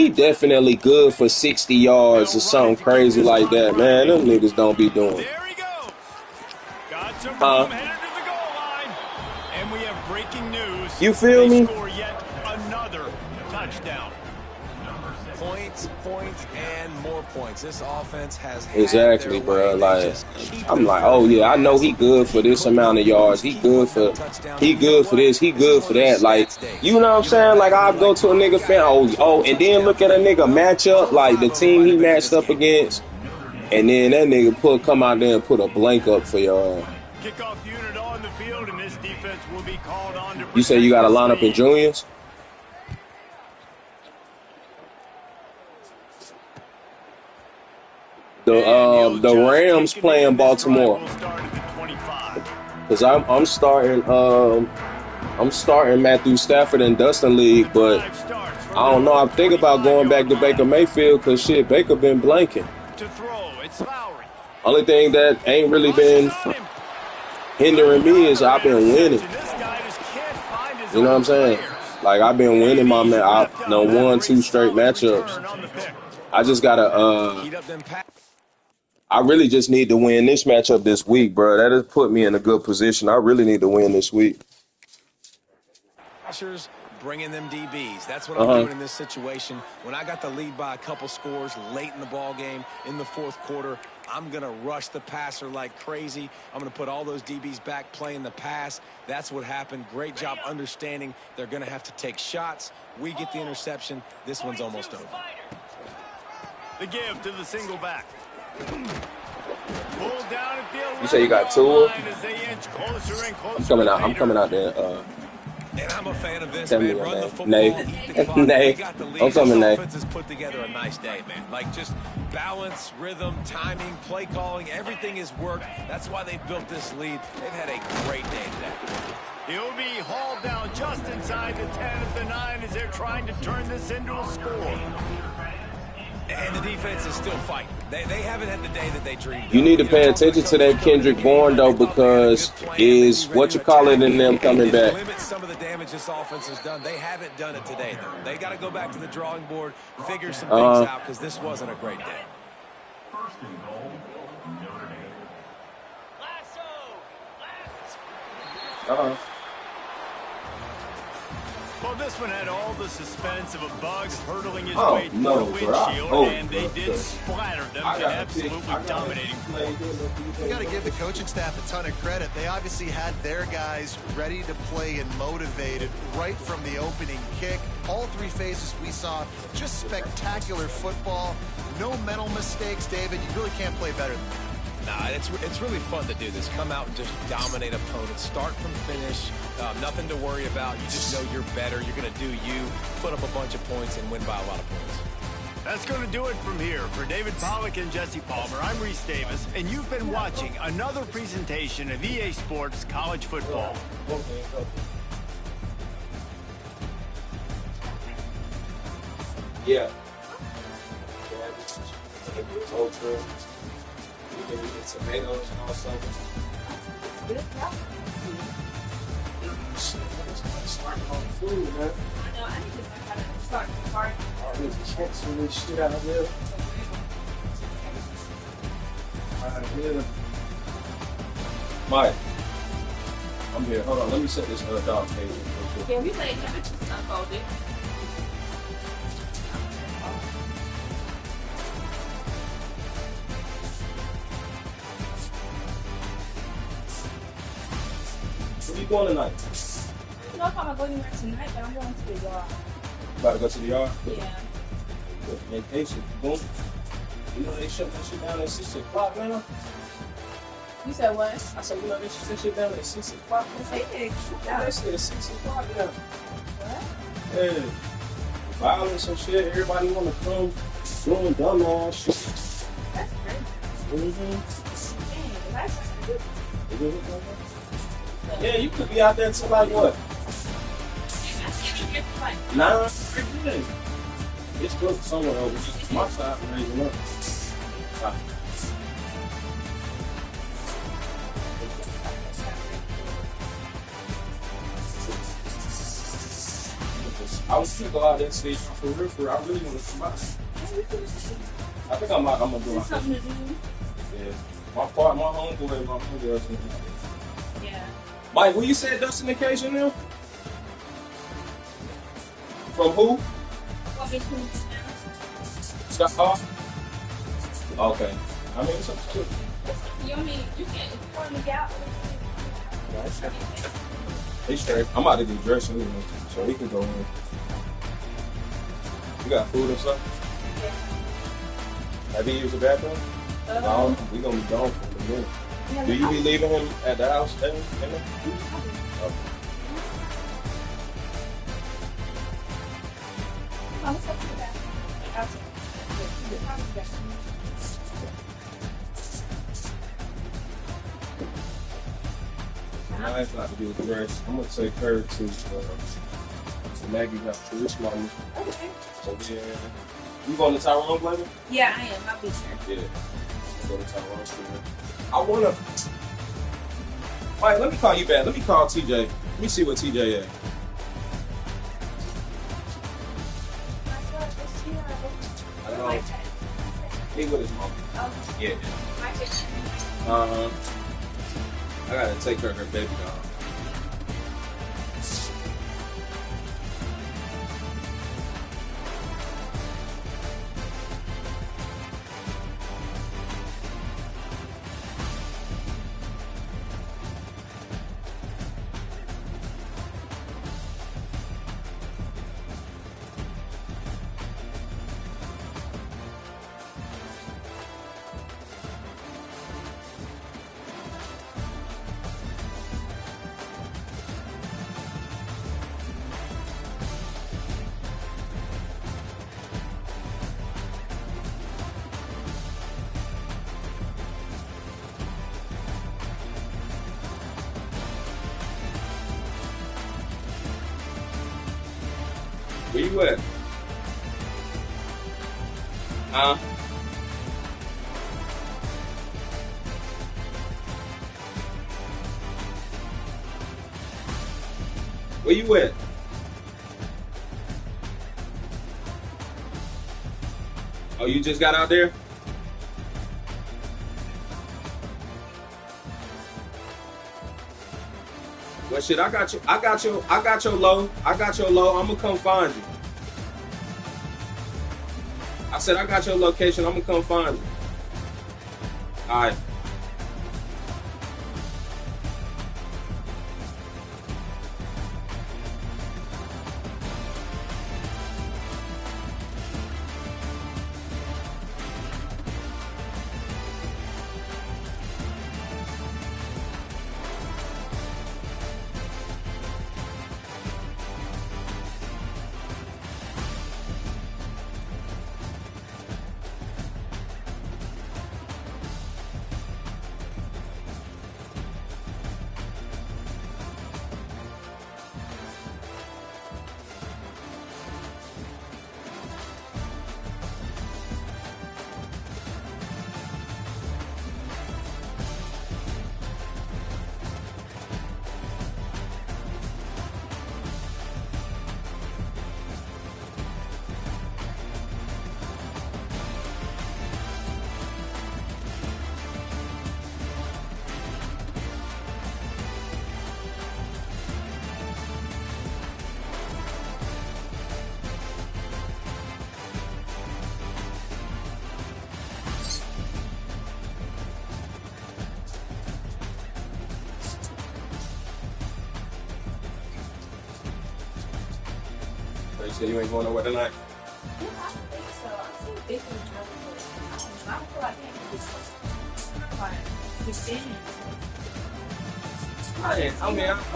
Speaker 1: definitely good for 60 yards or something crazy like that, man. Them niggas don't be doing.
Speaker 6: There he goes. Got some room headed to the goal line. And we have breaking news.
Speaker 1: You feel me?
Speaker 6: Score yet another touchdown.
Speaker 8: Points, and more points. This offense has
Speaker 1: exactly, bro. Like, I'm like, oh yeah, I know he good for this amount of yards. He good for this. He good for that. Like, you know what I'm saying? Like, I'll go to a nigga fan. Oh, and then look at a nigga matchup, like the team he matched up against, and then that nigga come out there and put a blank up for y'all.
Speaker 6: Kickoff unit on the field, and this defense will be called on to.
Speaker 1: You say you got to line up in juniors? The Rams playing Baltimore. Cause I'm starting Matthew Stafford in Dustin League, but I don't know. I'm thinking about going back to Baker Mayfield because shit, Baker been blanking. Only thing that ain't really been hindering me is I've been winning. You know what I'm saying? Like, I've been winning my man. I won 2 straight matchups. I just gotta I really just need to win this matchup this week, bro. That has put me in a good position. I really need to win this week.
Speaker 8: Rushers, bringing them DBs. That's what I'm doing in this situation. When I got the lead by a couple scores late in the ball game, in the fourth quarter, I'm going to rush the passer like crazy. I'm going to put all those DBs back playing the pass. That's what happened. Great job understanding they're going to have to take shots. We get the interception. This one's almost over.
Speaker 6: The give to the single back. Pulled down at the
Speaker 1: You say you got two?
Speaker 6: I'm
Speaker 1: coming out there.
Speaker 8: And I'm a fan of this,
Speaker 1: Tell
Speaker 8: man.
Speaker 1: me
Speaker 8: Run the
Speaker 1: your
Speaker 8: football,
Speaker 1: name.
Speaker 8: eat the clock.
Speaker 1: Nay.
Speaker 8: We got the lead.
Speaker 1: I'm coming, Nay.
Speaker 8: This offense has put together a nice day, man. Like, just balance, rhythm, timing, play calling, everything has worked. That's why they've built this lead. They've had a great day today.
Speaker 6: He'll be hauled down just inside the 10 at the 9 as they're trying to turn this into a score.
Speaker 8: And the defense is still fighting. They haven't had the day that they dreamed.
Speaker 1: You need to pay attention to that Kendrick Bourne, though, because is what you call it in them coming back.
Speaker 8: Limit some of the damage this offense has done. They haven't done it today, though. They got to go back to the drawing board, figure some things out, because this wasn't a great day.
Speaker 6: Well, this one had all the suspense of a bug hurtling his way through the windshield, and they did splatter them to absolutely dominating play.
Speaker 7: You got to give the coaching staff a ton of credit. They obviously had their guys ready to play and motivated right from the opening kick. All three phases we saw, just spectacular football. No mental mistakes, David. You really can't play better than that.
Speaker 8: Nah, it's really fun to do this. Come out and just dominate opponents. Start from finish. Nothing to worry about. You just know you're better. You're going to do you, put up a bunch of points, and win by a lot of points.
Speaker 6: That's going to do it from here. For David Pollack and Jesse Palmer, I'm Reese Davis, and you've been watching another presentation of EA Sports College Football.
Speaker 1: Yeah. Maybe get tomatoes and also. Starting on food, man.
Speaker 3: I know, I need to learn how to start the party.
Speaker 1: Oh, there's checks and this shit out here. Right here. Mike, I'm here. Hold on, let me set this dog table real quick.
Speaker 3: Yeah, we played temperature stuff all day.
Speaker 1: Where you going tonight?
Speaker 3: I don't know if I'm going anywhere tonight, but I'm going to the yard.
Speaker 1: About to go to the yard?
Speaker 3: Yeah.
Speaker 1: Vacation. Boom. You know they shut that shit down at 6 o'clock now?
Speaker 3: You said what?
Speaker 1: I said, you know they shut that shit down at 6 o'clock now?
Speaker 3: They
Speaker 1: said 6 o'clock now.
Speaker 3: What?
Speaker 1: Yeah. Violence and shit. Everybody want to come doing dumbass shit.
Speaker 3: That's crazy. Dang, that's good.
Speaker 1: Yeah, you could be out there till like what? 9? It's booked somewhere over my side and raising up. I was gonna go out there and see for real. I really want to come out. I think I'm gonna do it.
Speaker 3: Something to do.
Speaker 1: Yeah. My homeboy, my homegirl's gonna do it.
Speaker 3: Yeah.
Speaker 1: Mike, who you said Dustin occasion now? From who? Scott Hall? Okay. I mean, it's up to you.
Speaker 3: You mean you can't inform the gap?
Speaker 1: He's straight. I'm about to get dressed anyway, so he can go in. You got food or something?
Speaker 3: Yeah.
Speaker 1: Have you used the bathroom? No, we gonna be gone for a minute. Do you be leaving him at the house, Evan? Okay. My wife like to do the dress. I'm gonna take her to Maggie's house for this morning.
Speaker 3: Okay.
Speaker 1: So yeah, you going to Tyrone later?
Speaker 3: Yeah, I am. I'll be there.
Speaker 1: Yeah. Go to Tyrone later. I wanna. Mike, let me call you back. Let me call TJ. Let me see what TJ at. I know. He with his mom. Yeah. I gotta take her baby doll. Where you at? Huh? Where you at? Oh, you just got out there? Well, shit, I got your low. I'm gonna come find you. I said I got your location. I'm gonna come find you. All right. You say you ain't going nowhere tonight?
Speaker 3: Yeah, I don't think so. I'm still thinking about it, but I don't feel like I can't do this. Like,
Speaker 1: I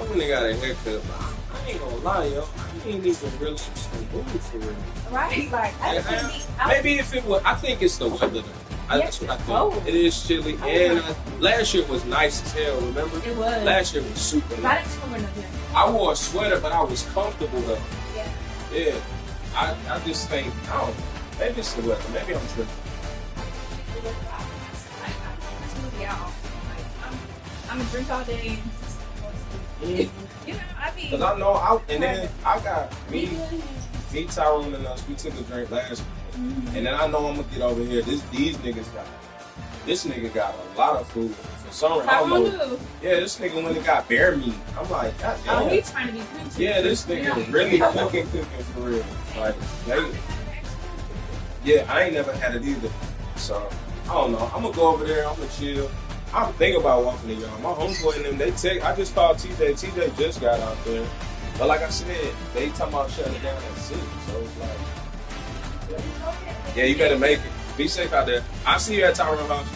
Speaker 1: wouldn't have got a haircut, but I ain't gonna lie, yo. I ain't even really moved for real.
Speaker 3: right? Like,
Speaker 1: maybe if it was, I think it's the weather. That's what I think.
Speaker 3: Cold.
Speaker 1: It is chilly, and last year was nice as hell. Remember?
Speaker 3: It was.
Speaker 1: Last year was super nice. I wore a sweater, but I was comfortable though. Yeah. I just think, I don't know. Maybe it's the weather. Maybe I'm tripping.
Speaker 3: I'm gonna drink all day. You know, I mean.
Speaker 1: Cause I know, and then I got me, Tyrone and us. We took a drink last week, and then I know I'm gonna get over here. This nigga got a lot of food. For some reason, I don't know. Yeah, this nigga went and got bear meat. I'm like, God damn.
Speaker 3: Oh, he's trying to be cooking.
Speaker 1: Yeah, this nigga really cooking for real. Like, yeah, I ain't never had it either. So I don't know. I'm gonna go over there. I'm gonna chill. I'm thinking about walking to y'all. My homeboy and them, I just called TJ. TJ just got out there. But like I said, they talking about shutting it down at 6. So it's like, yeah, you better make it. Be safe out there. I'll see you at Tyrone House.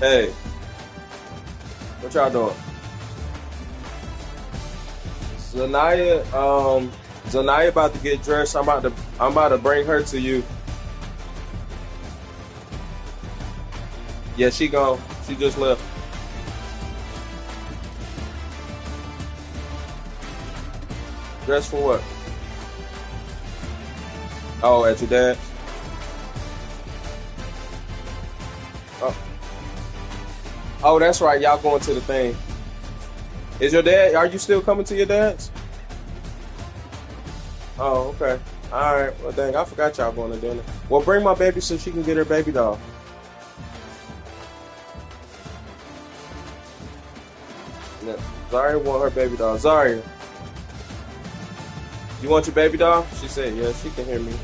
Speaker 1: Hey, what y'all doing? Zanaya about to get dressed. I'm about to bring her to you. Yeah, she gone. She just left. Dressed for what? Oh, at your dad's? Oh, that's right. Y'all going to the thing. Is your dad? Are you still coming to your dad's? Oh, okay. All right. Well, dang, I forgot y'all going to dinner. Well, bring my baby so she can get her baby doll. Yeah. Zaria want her baby doll. Zaria, you want your baby doll? She said, yeah, she can hear me.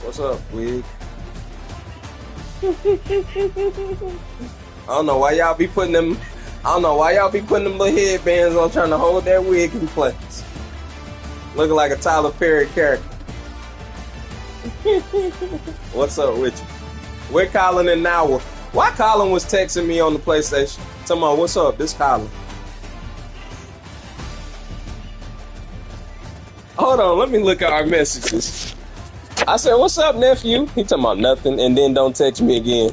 Speaker 1: What's up, wig? I don't know why y'all be putting them little headbands on trying to hold that wig in place. Looking like a Tyler Perry character. What's up with you? We're Colin and Nowa. Why Colin was texting me on the PlayStation? Talking about, what's up? This Colin. Hold on, let me look at our messages. I said, what's up, nephew? He talking about nothing, and then don't text me again.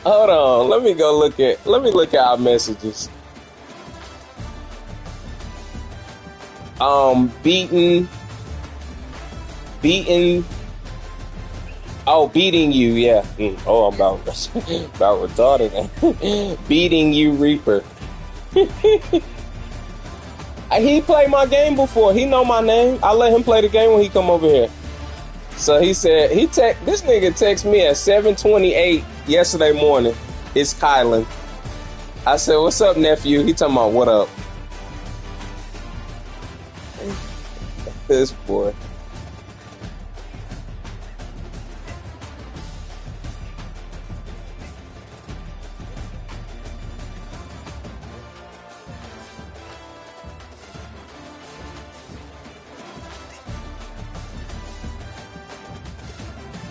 Speaker 1: Hold on, let me look at our messages. Beating you, yeah. Oh, I'm about retarded. Beating you, Reaper. He played my game before. He know my name. I let him play the game when he come over here. So he said this nigga text me at 7:28 yesterday morning. It's Kylan. I said, "What's up, nephew?" He talking about what up. This boy.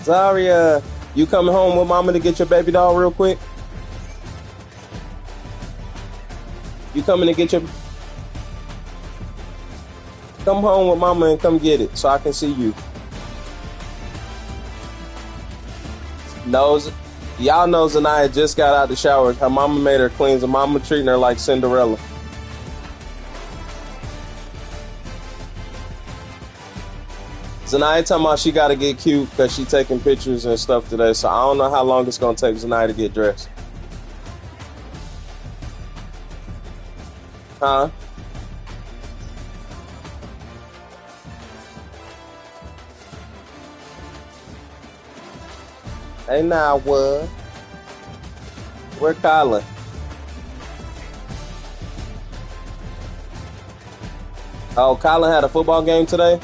Speaker 1: Zaria, you coming home with mama to get your baby doll real quick? You coming to get your... Come home with mama and come get it so I can see you. Y'all know Zanaya just got out the shower. Her mama made her clean. Her mama treating her like Cinderella. Zanaya talking about she got to get cute because she taking pictures and stuff today. So I don't know how long it's going to take Zanaya to get dressed. Huh? Hey, now what? Where Colin? Oh, Colin had a football game today?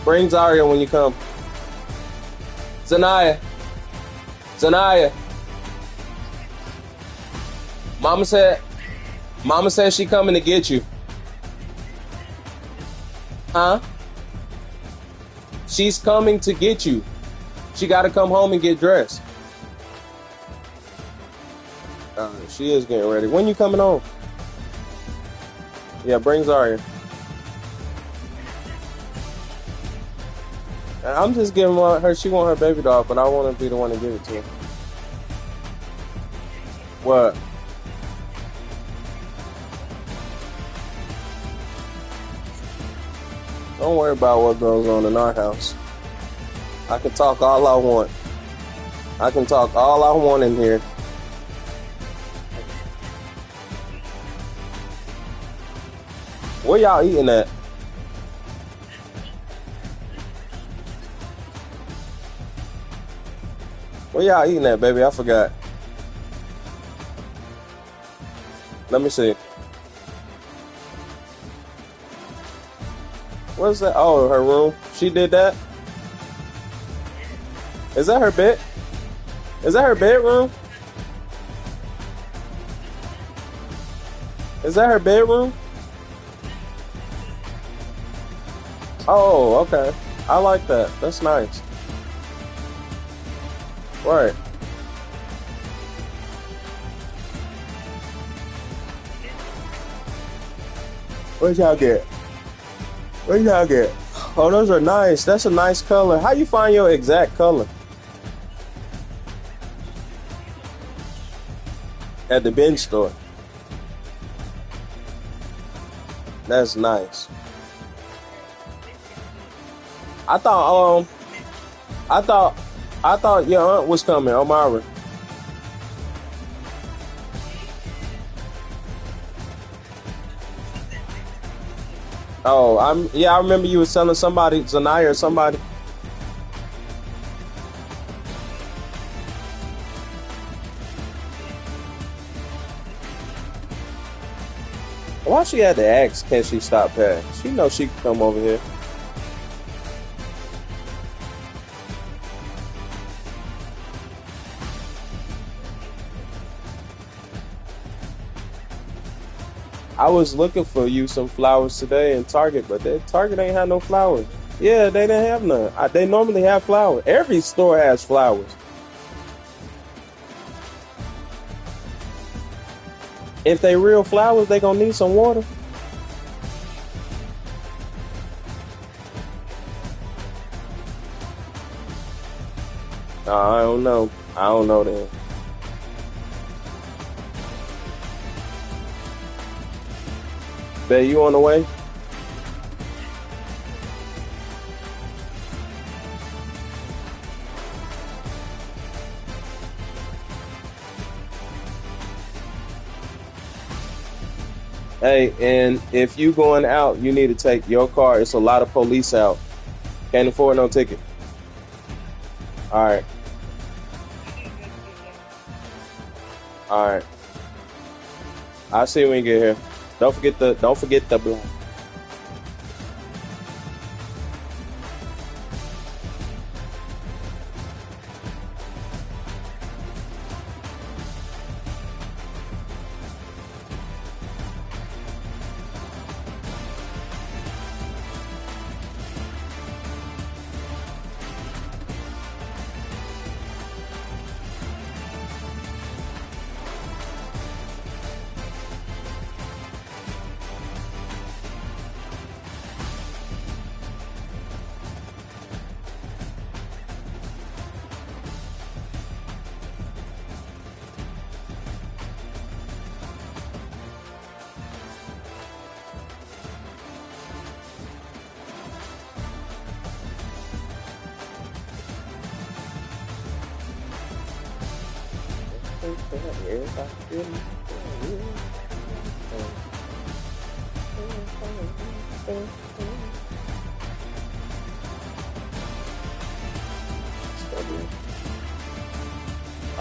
Speaker 1: Bring Zaria when you come. Zanaya. Mama said she coming to get you. Huh? She's coming to get you. She got to come home and get dressed. She is getting ready. When you coming home? Yeah, bring Zaria. I'm just giving her. She want her baby doll, but I want to be the one to give it to her. What? Don't worry about what goes on in our house. I can talk all I want. I can talk all I want in here. Where y'all eating at? Where y'all eating at, baby? I forgot. Let me see. What's that? Oh, her room. She did that? Is that her bed? Is that her bedroom? Is that her bedroom? Oh, okay. I like that. That's nice. Right. Where'd y'all get? Where'd y'all get? Oh, those are nice. That's a nice color. How you find your exact color? At the bin store. That's nice. I thought your aunt was coming, Omara. Oh, I remember you was telling somebody, Zanaya or somebody. Why she had to ask, can she stop paying? She knows she can come over here. I was looking for you some flowers today in Target, but Target ain't have no flowers. Yeah, they didn't have none. They normally have flowers. Every store has flowers. If they real flowers, they gonna need some water. I don't know. I don't know then. Bae, you on the way? Hey, and if you going out, you need to take your car. It's a lot of police out. Can't afford no ticket. All right. All right. I'll see you when you get here. Don't forget the black.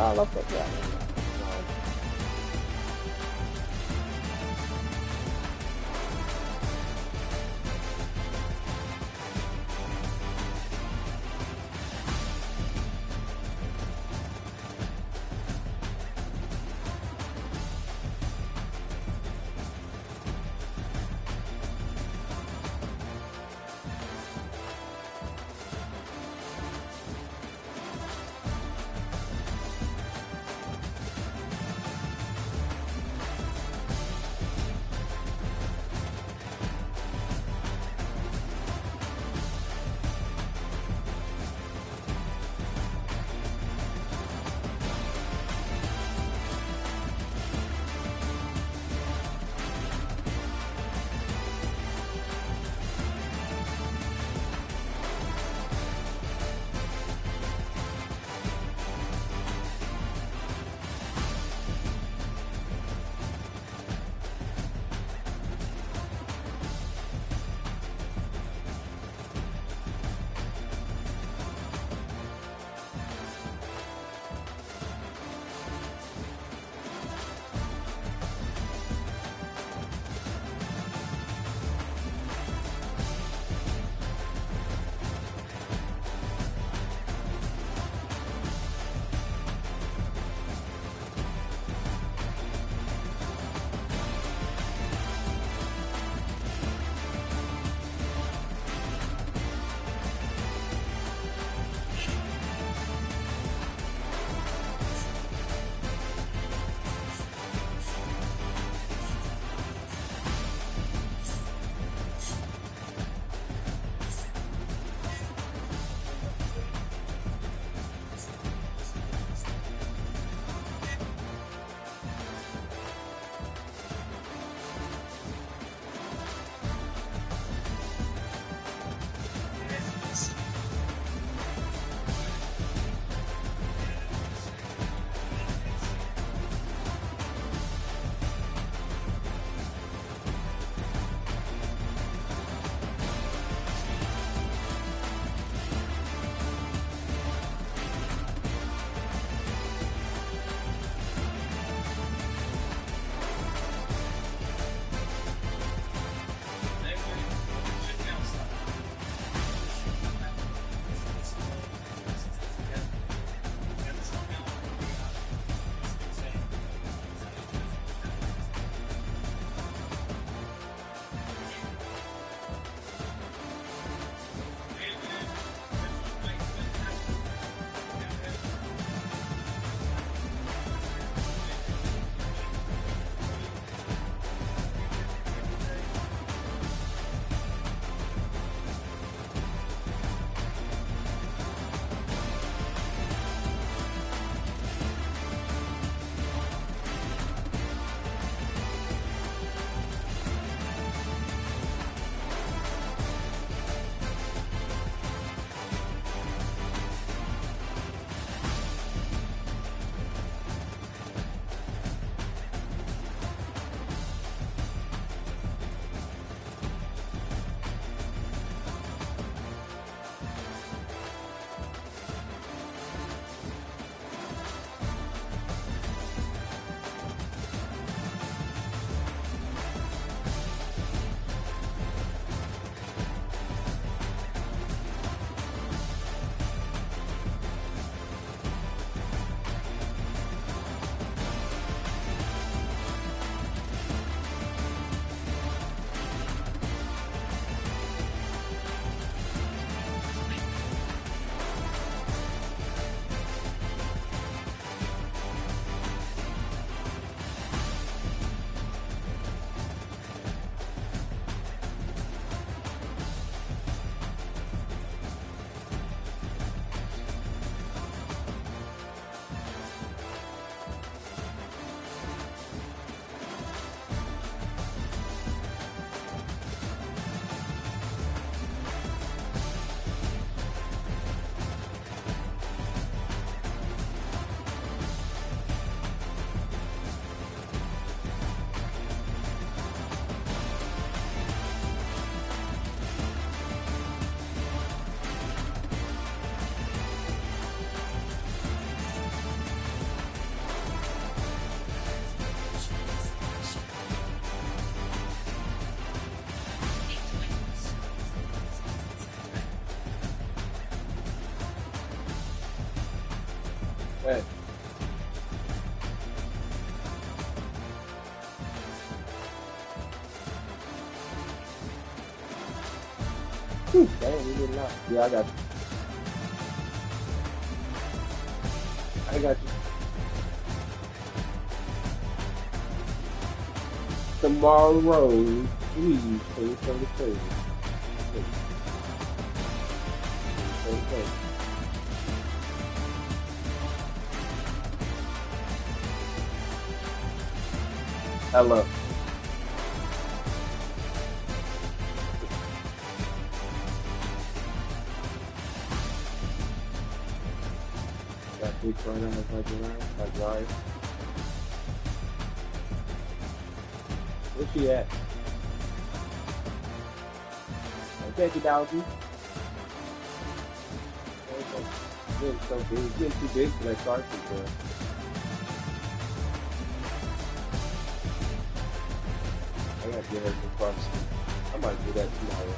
Speaker 1: I love that guy. Hey. Dang, we did not. Yeah, I got you. I got you. Tomorrow, please, please. Hello. Got big right on like right. Where's she at? Thank you, Dowsy. Getting so big, getting too big for that cartridge, bro. I gotta get her some cartridge. I might do that tomorrow.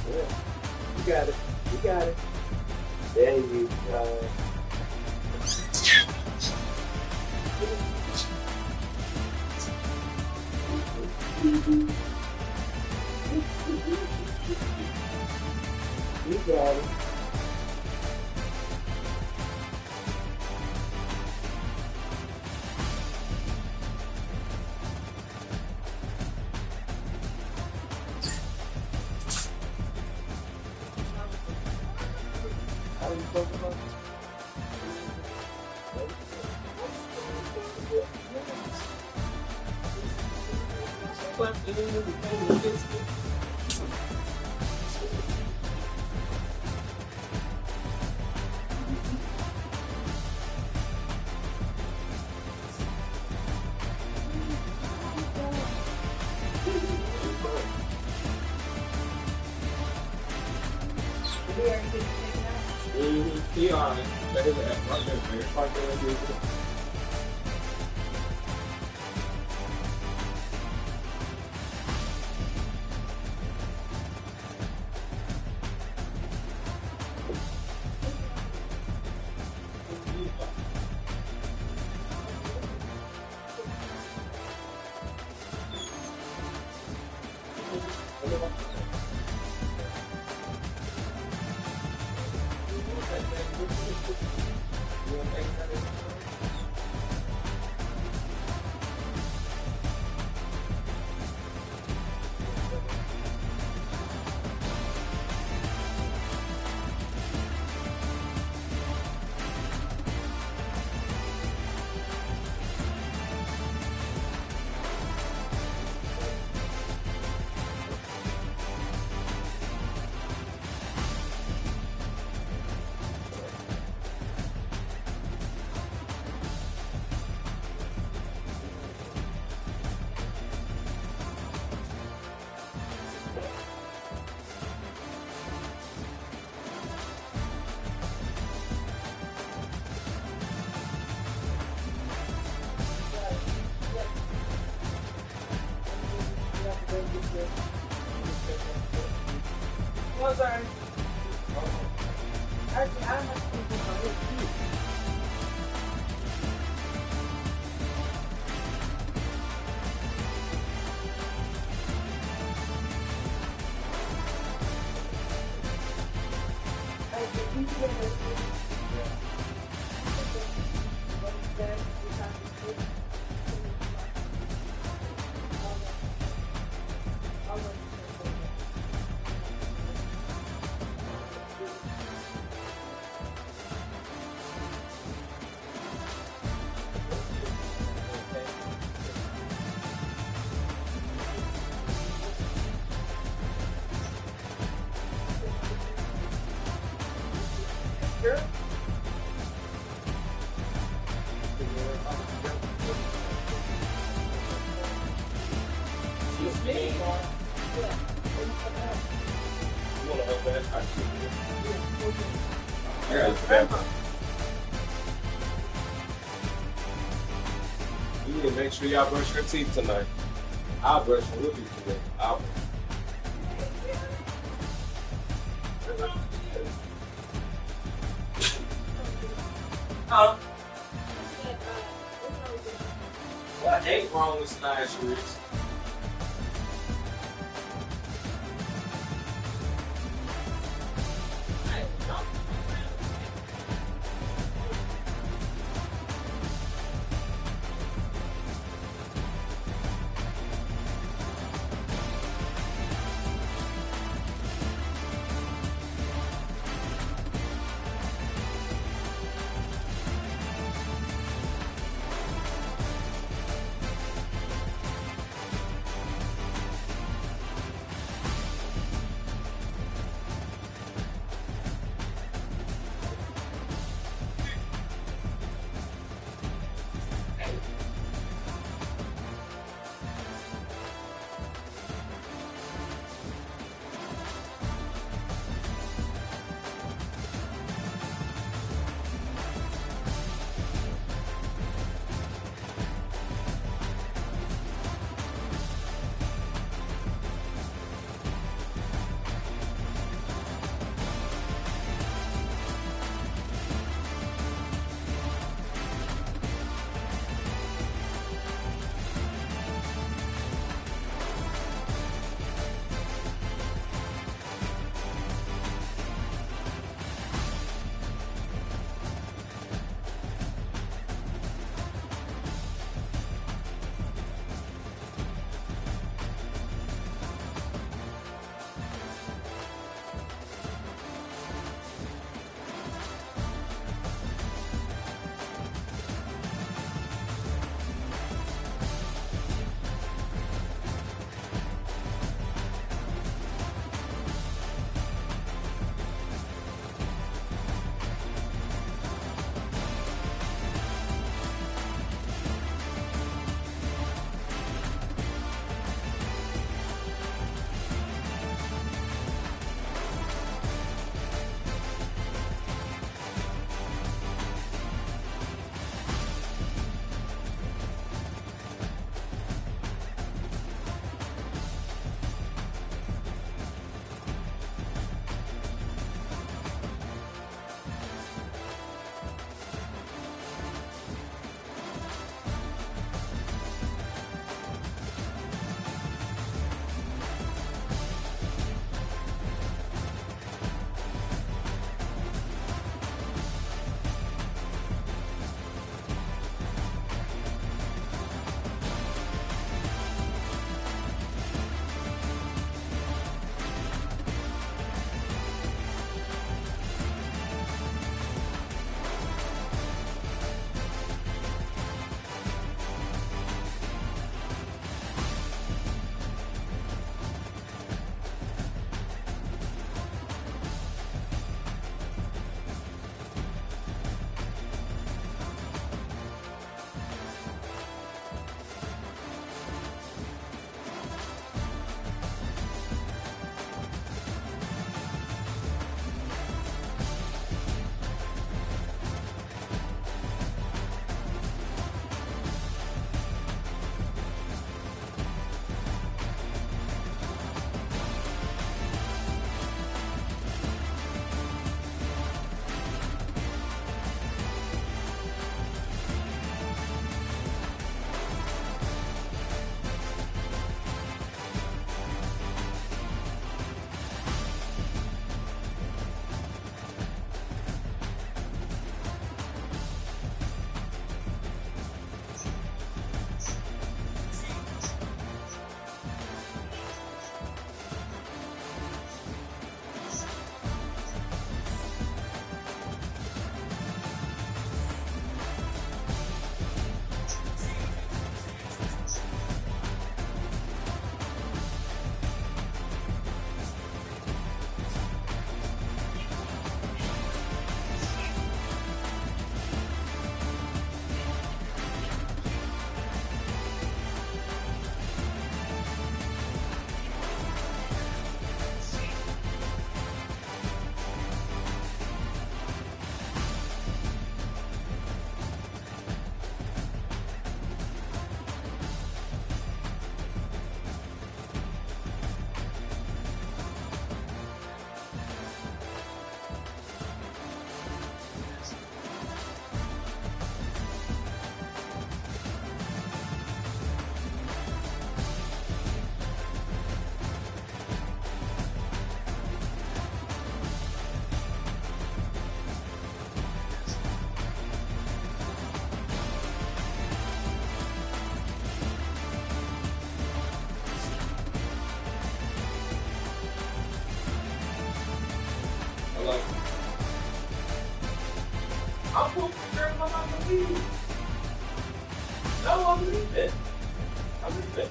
Speaker 1: Yeah. You got it. You got it. There you go. You got it. How you talking about? He on it. That is it. Right there.
Speaker 3: No, sorry. Actually, I don't have to think about it.
Speaker 1: You need to make sure y'all brush your teeth tonight. I'll brush them with you today. I'll What ain't wrong with snide shoes? like, I'm supposed to be I'm not gonna leave. No, I'm leaving. I'm leaving.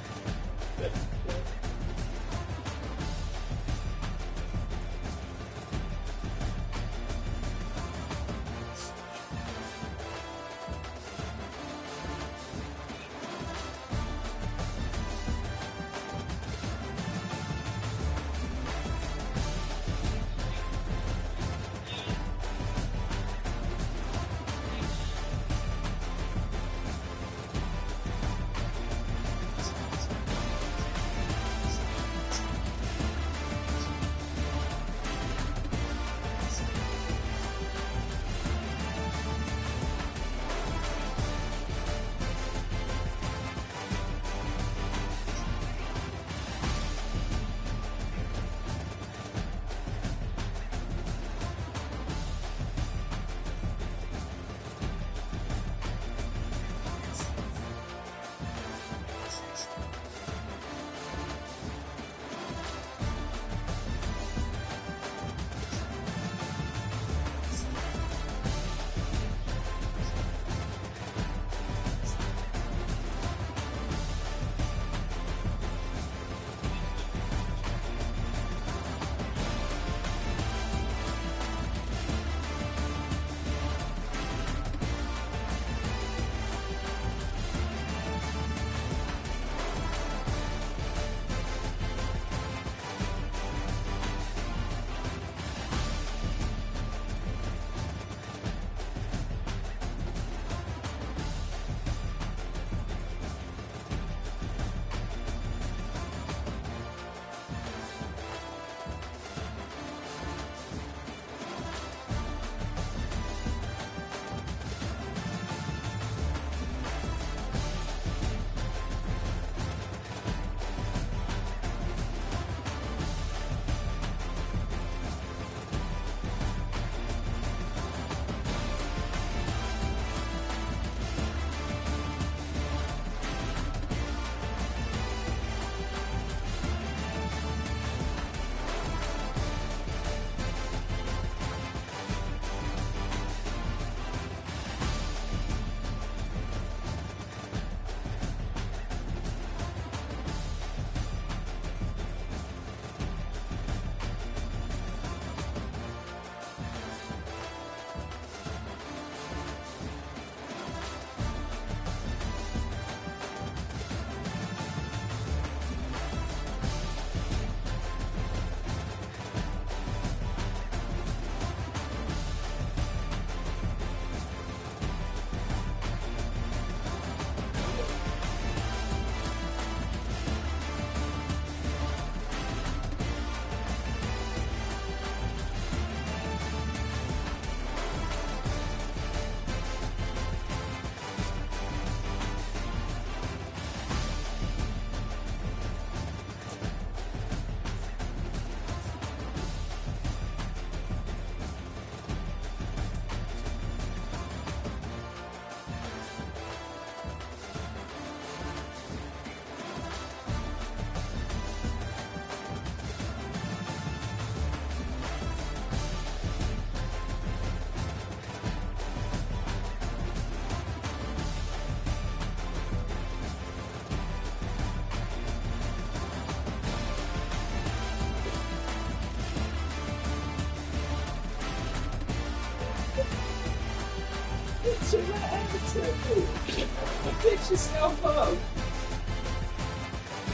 Speaker 10: Fix yourself up.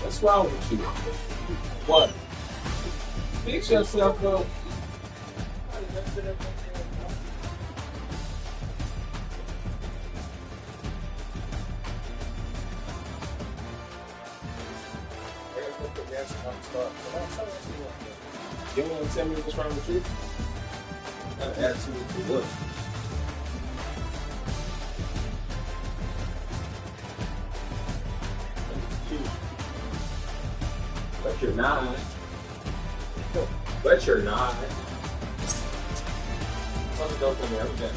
Speaker 10: What's wrong with you? What? Fix yourself up. You want to tell me what's wrong with you? Attitude for what? But you're not. But you're not. Let me go from there. Okay.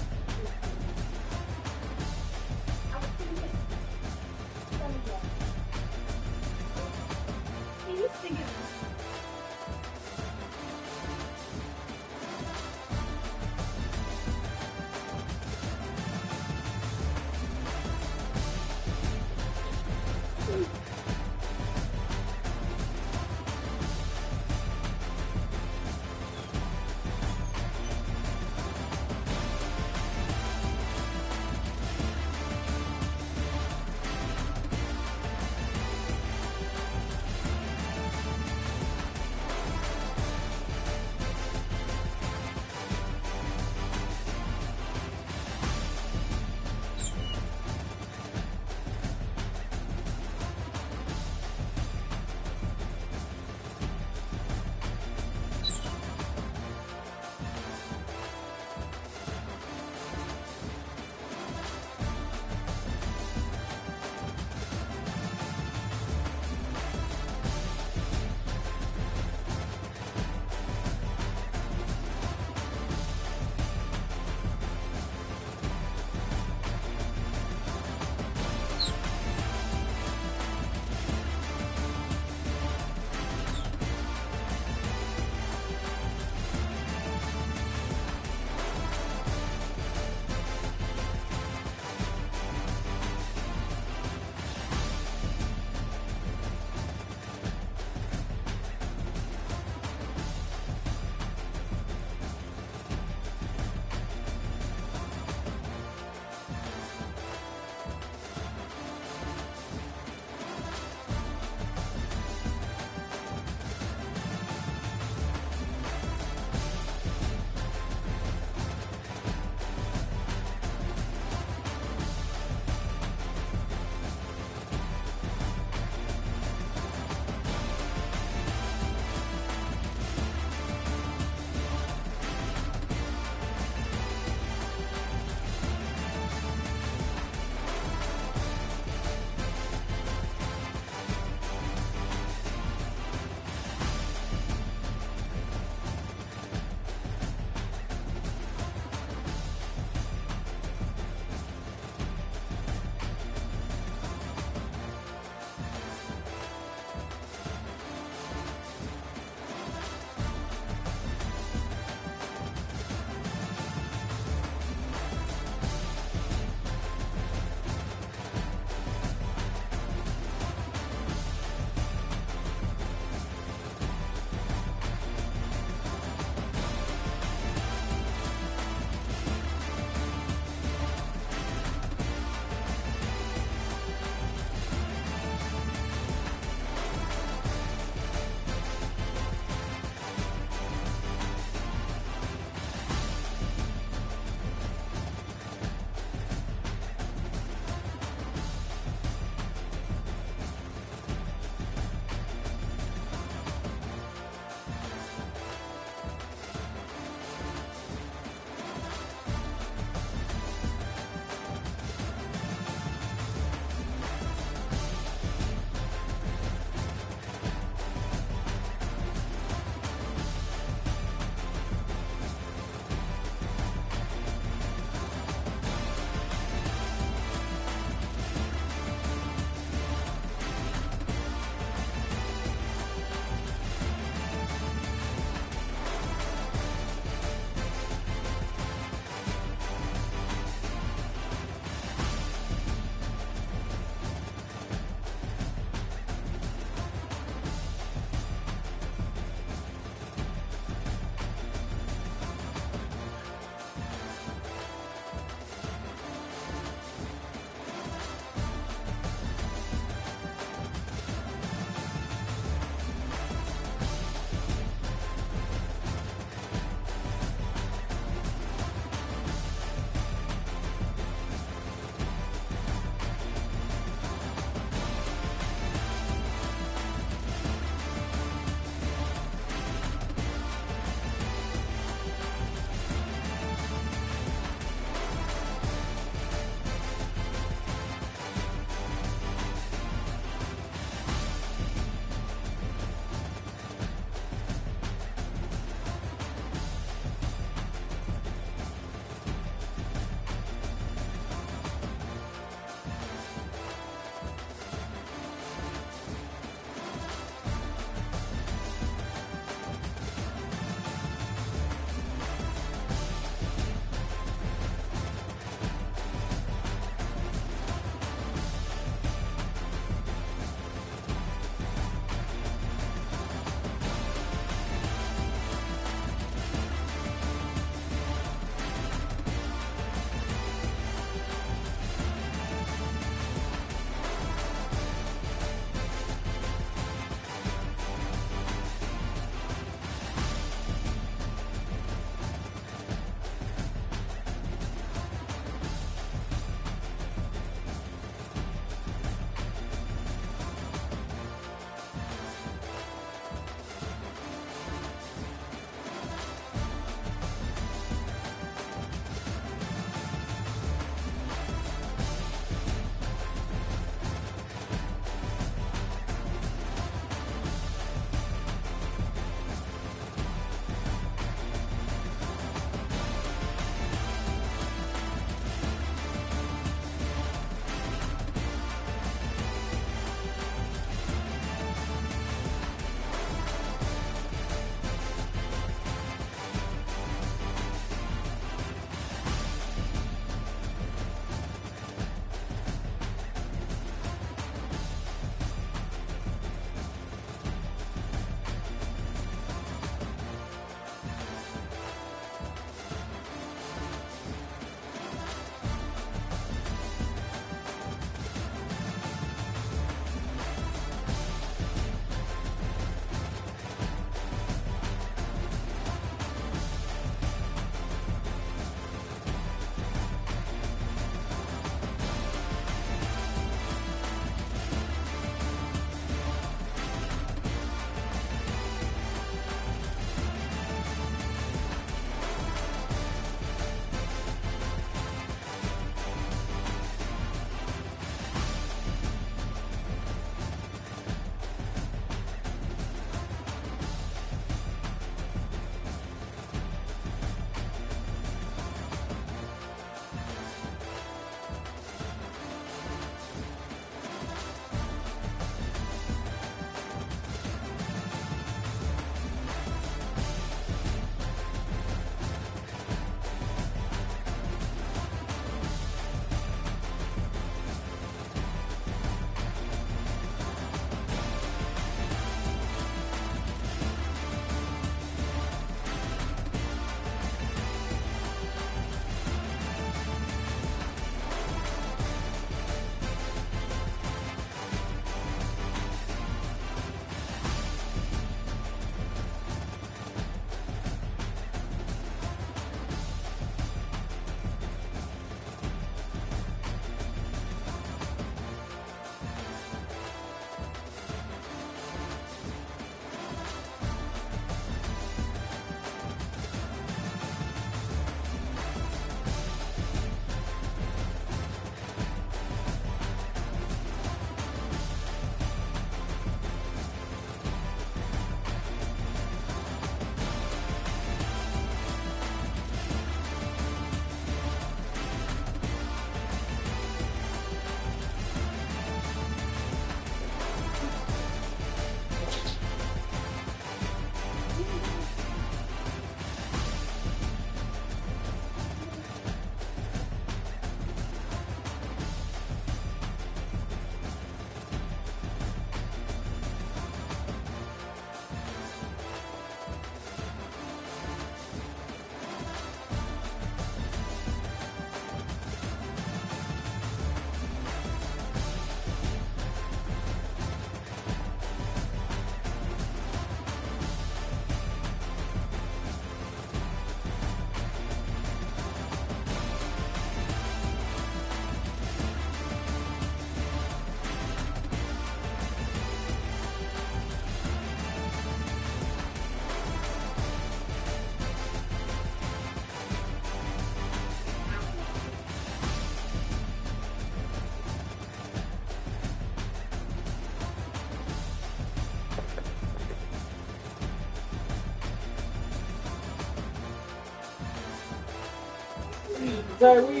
Speaker 3: Sorry, we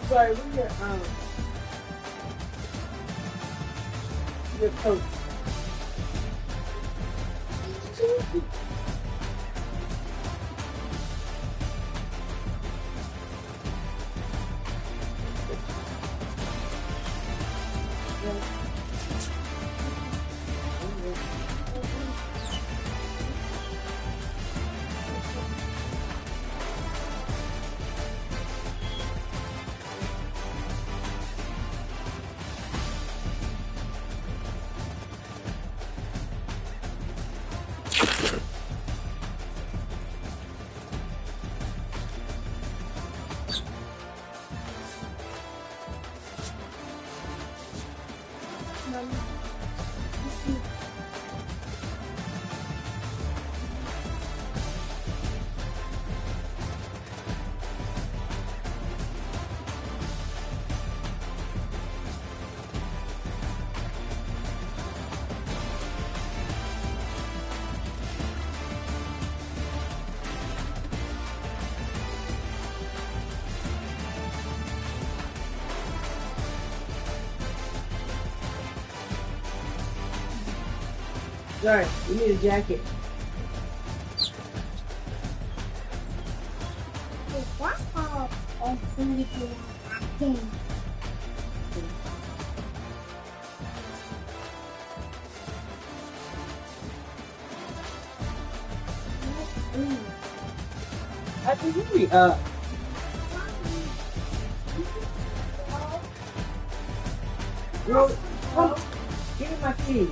Speaker 3: sorry, we your coach. Sorry, we need a jacket.
Speaker 2: That's how a food is.
Speaker 3: I think you be up. Well, come, give me my keys.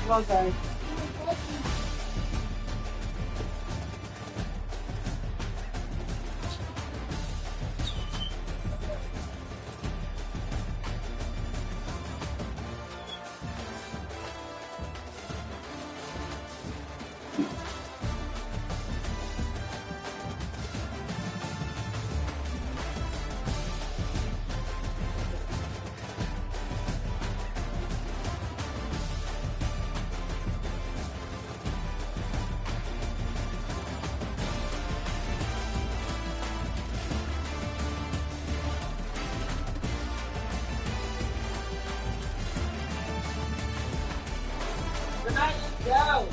Speaker 3: Well done. Good night, go.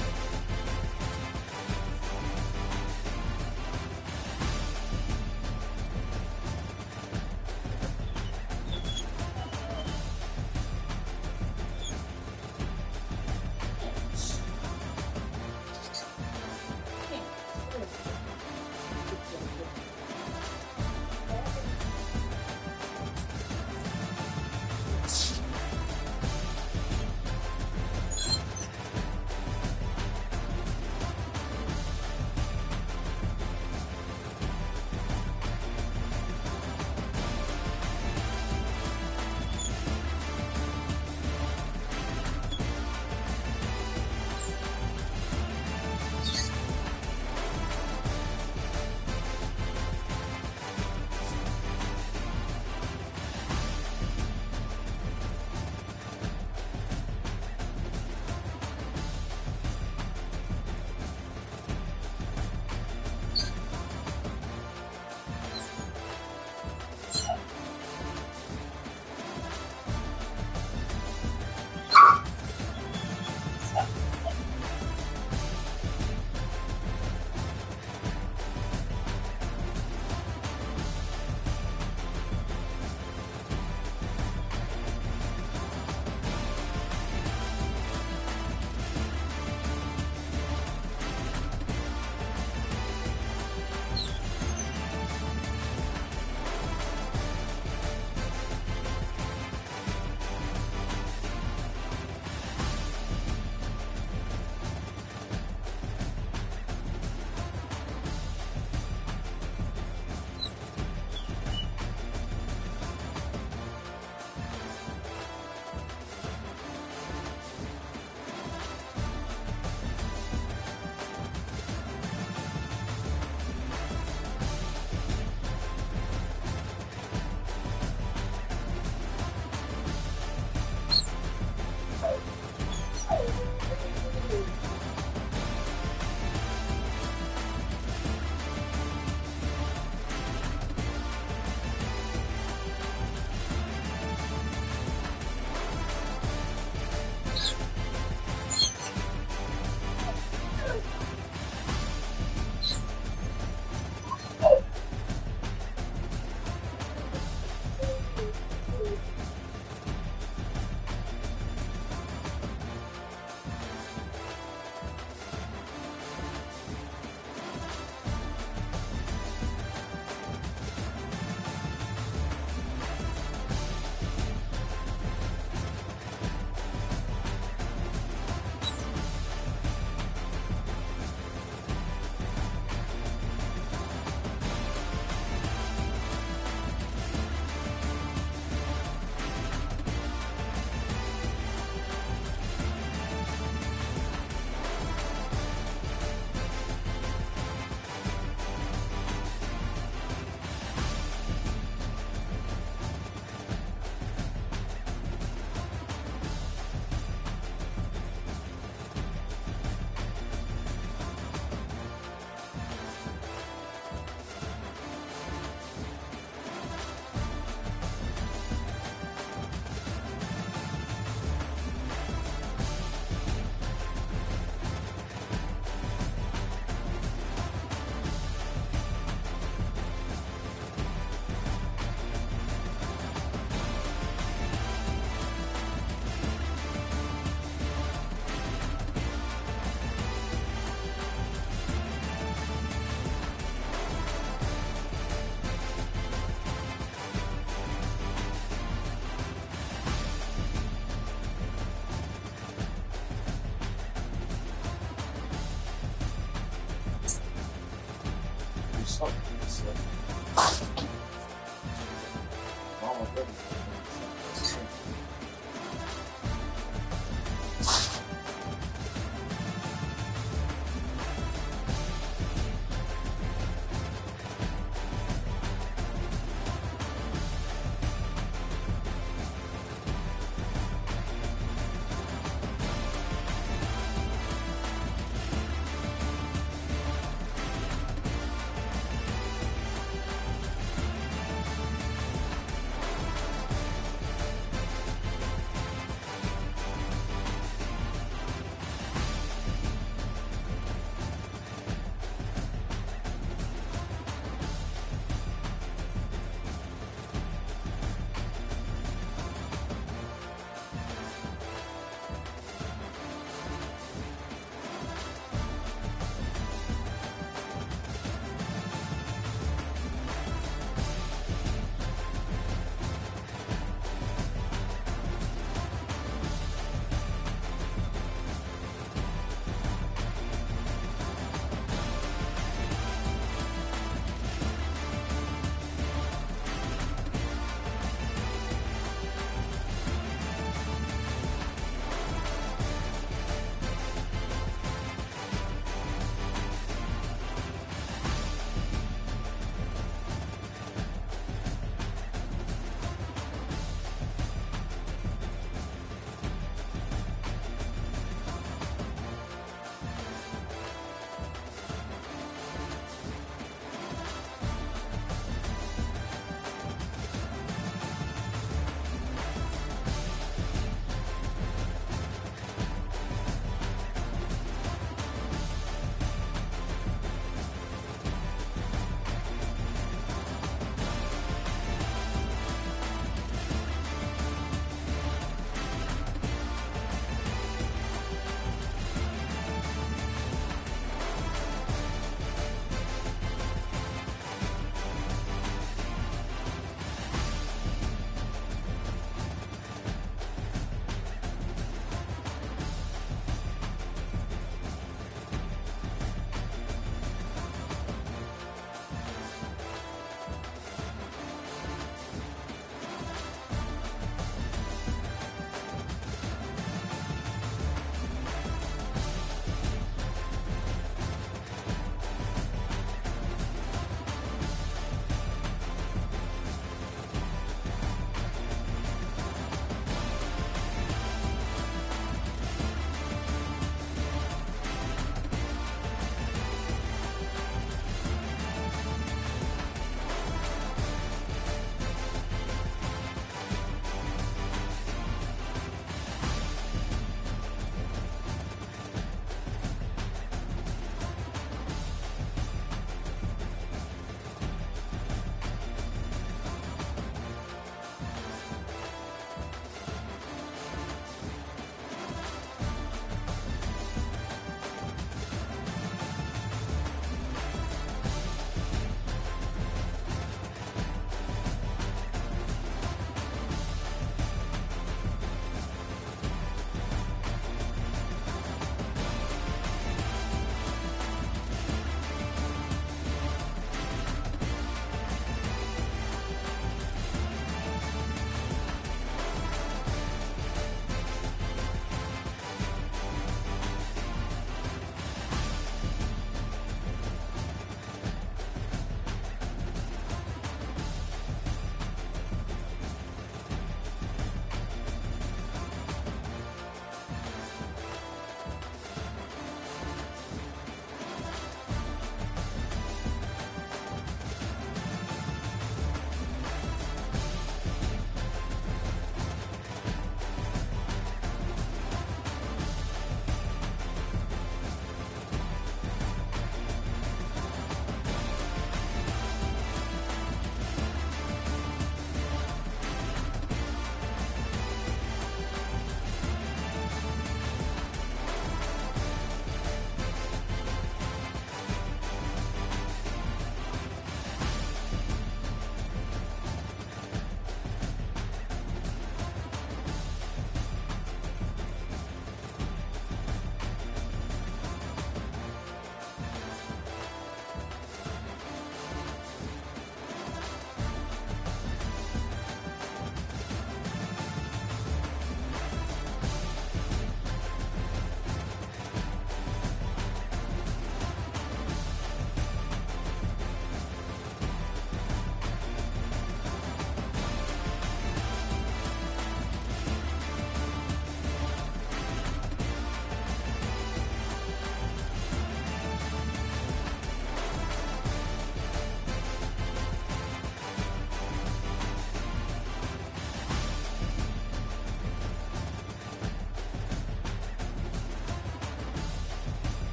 Speaker 10: something.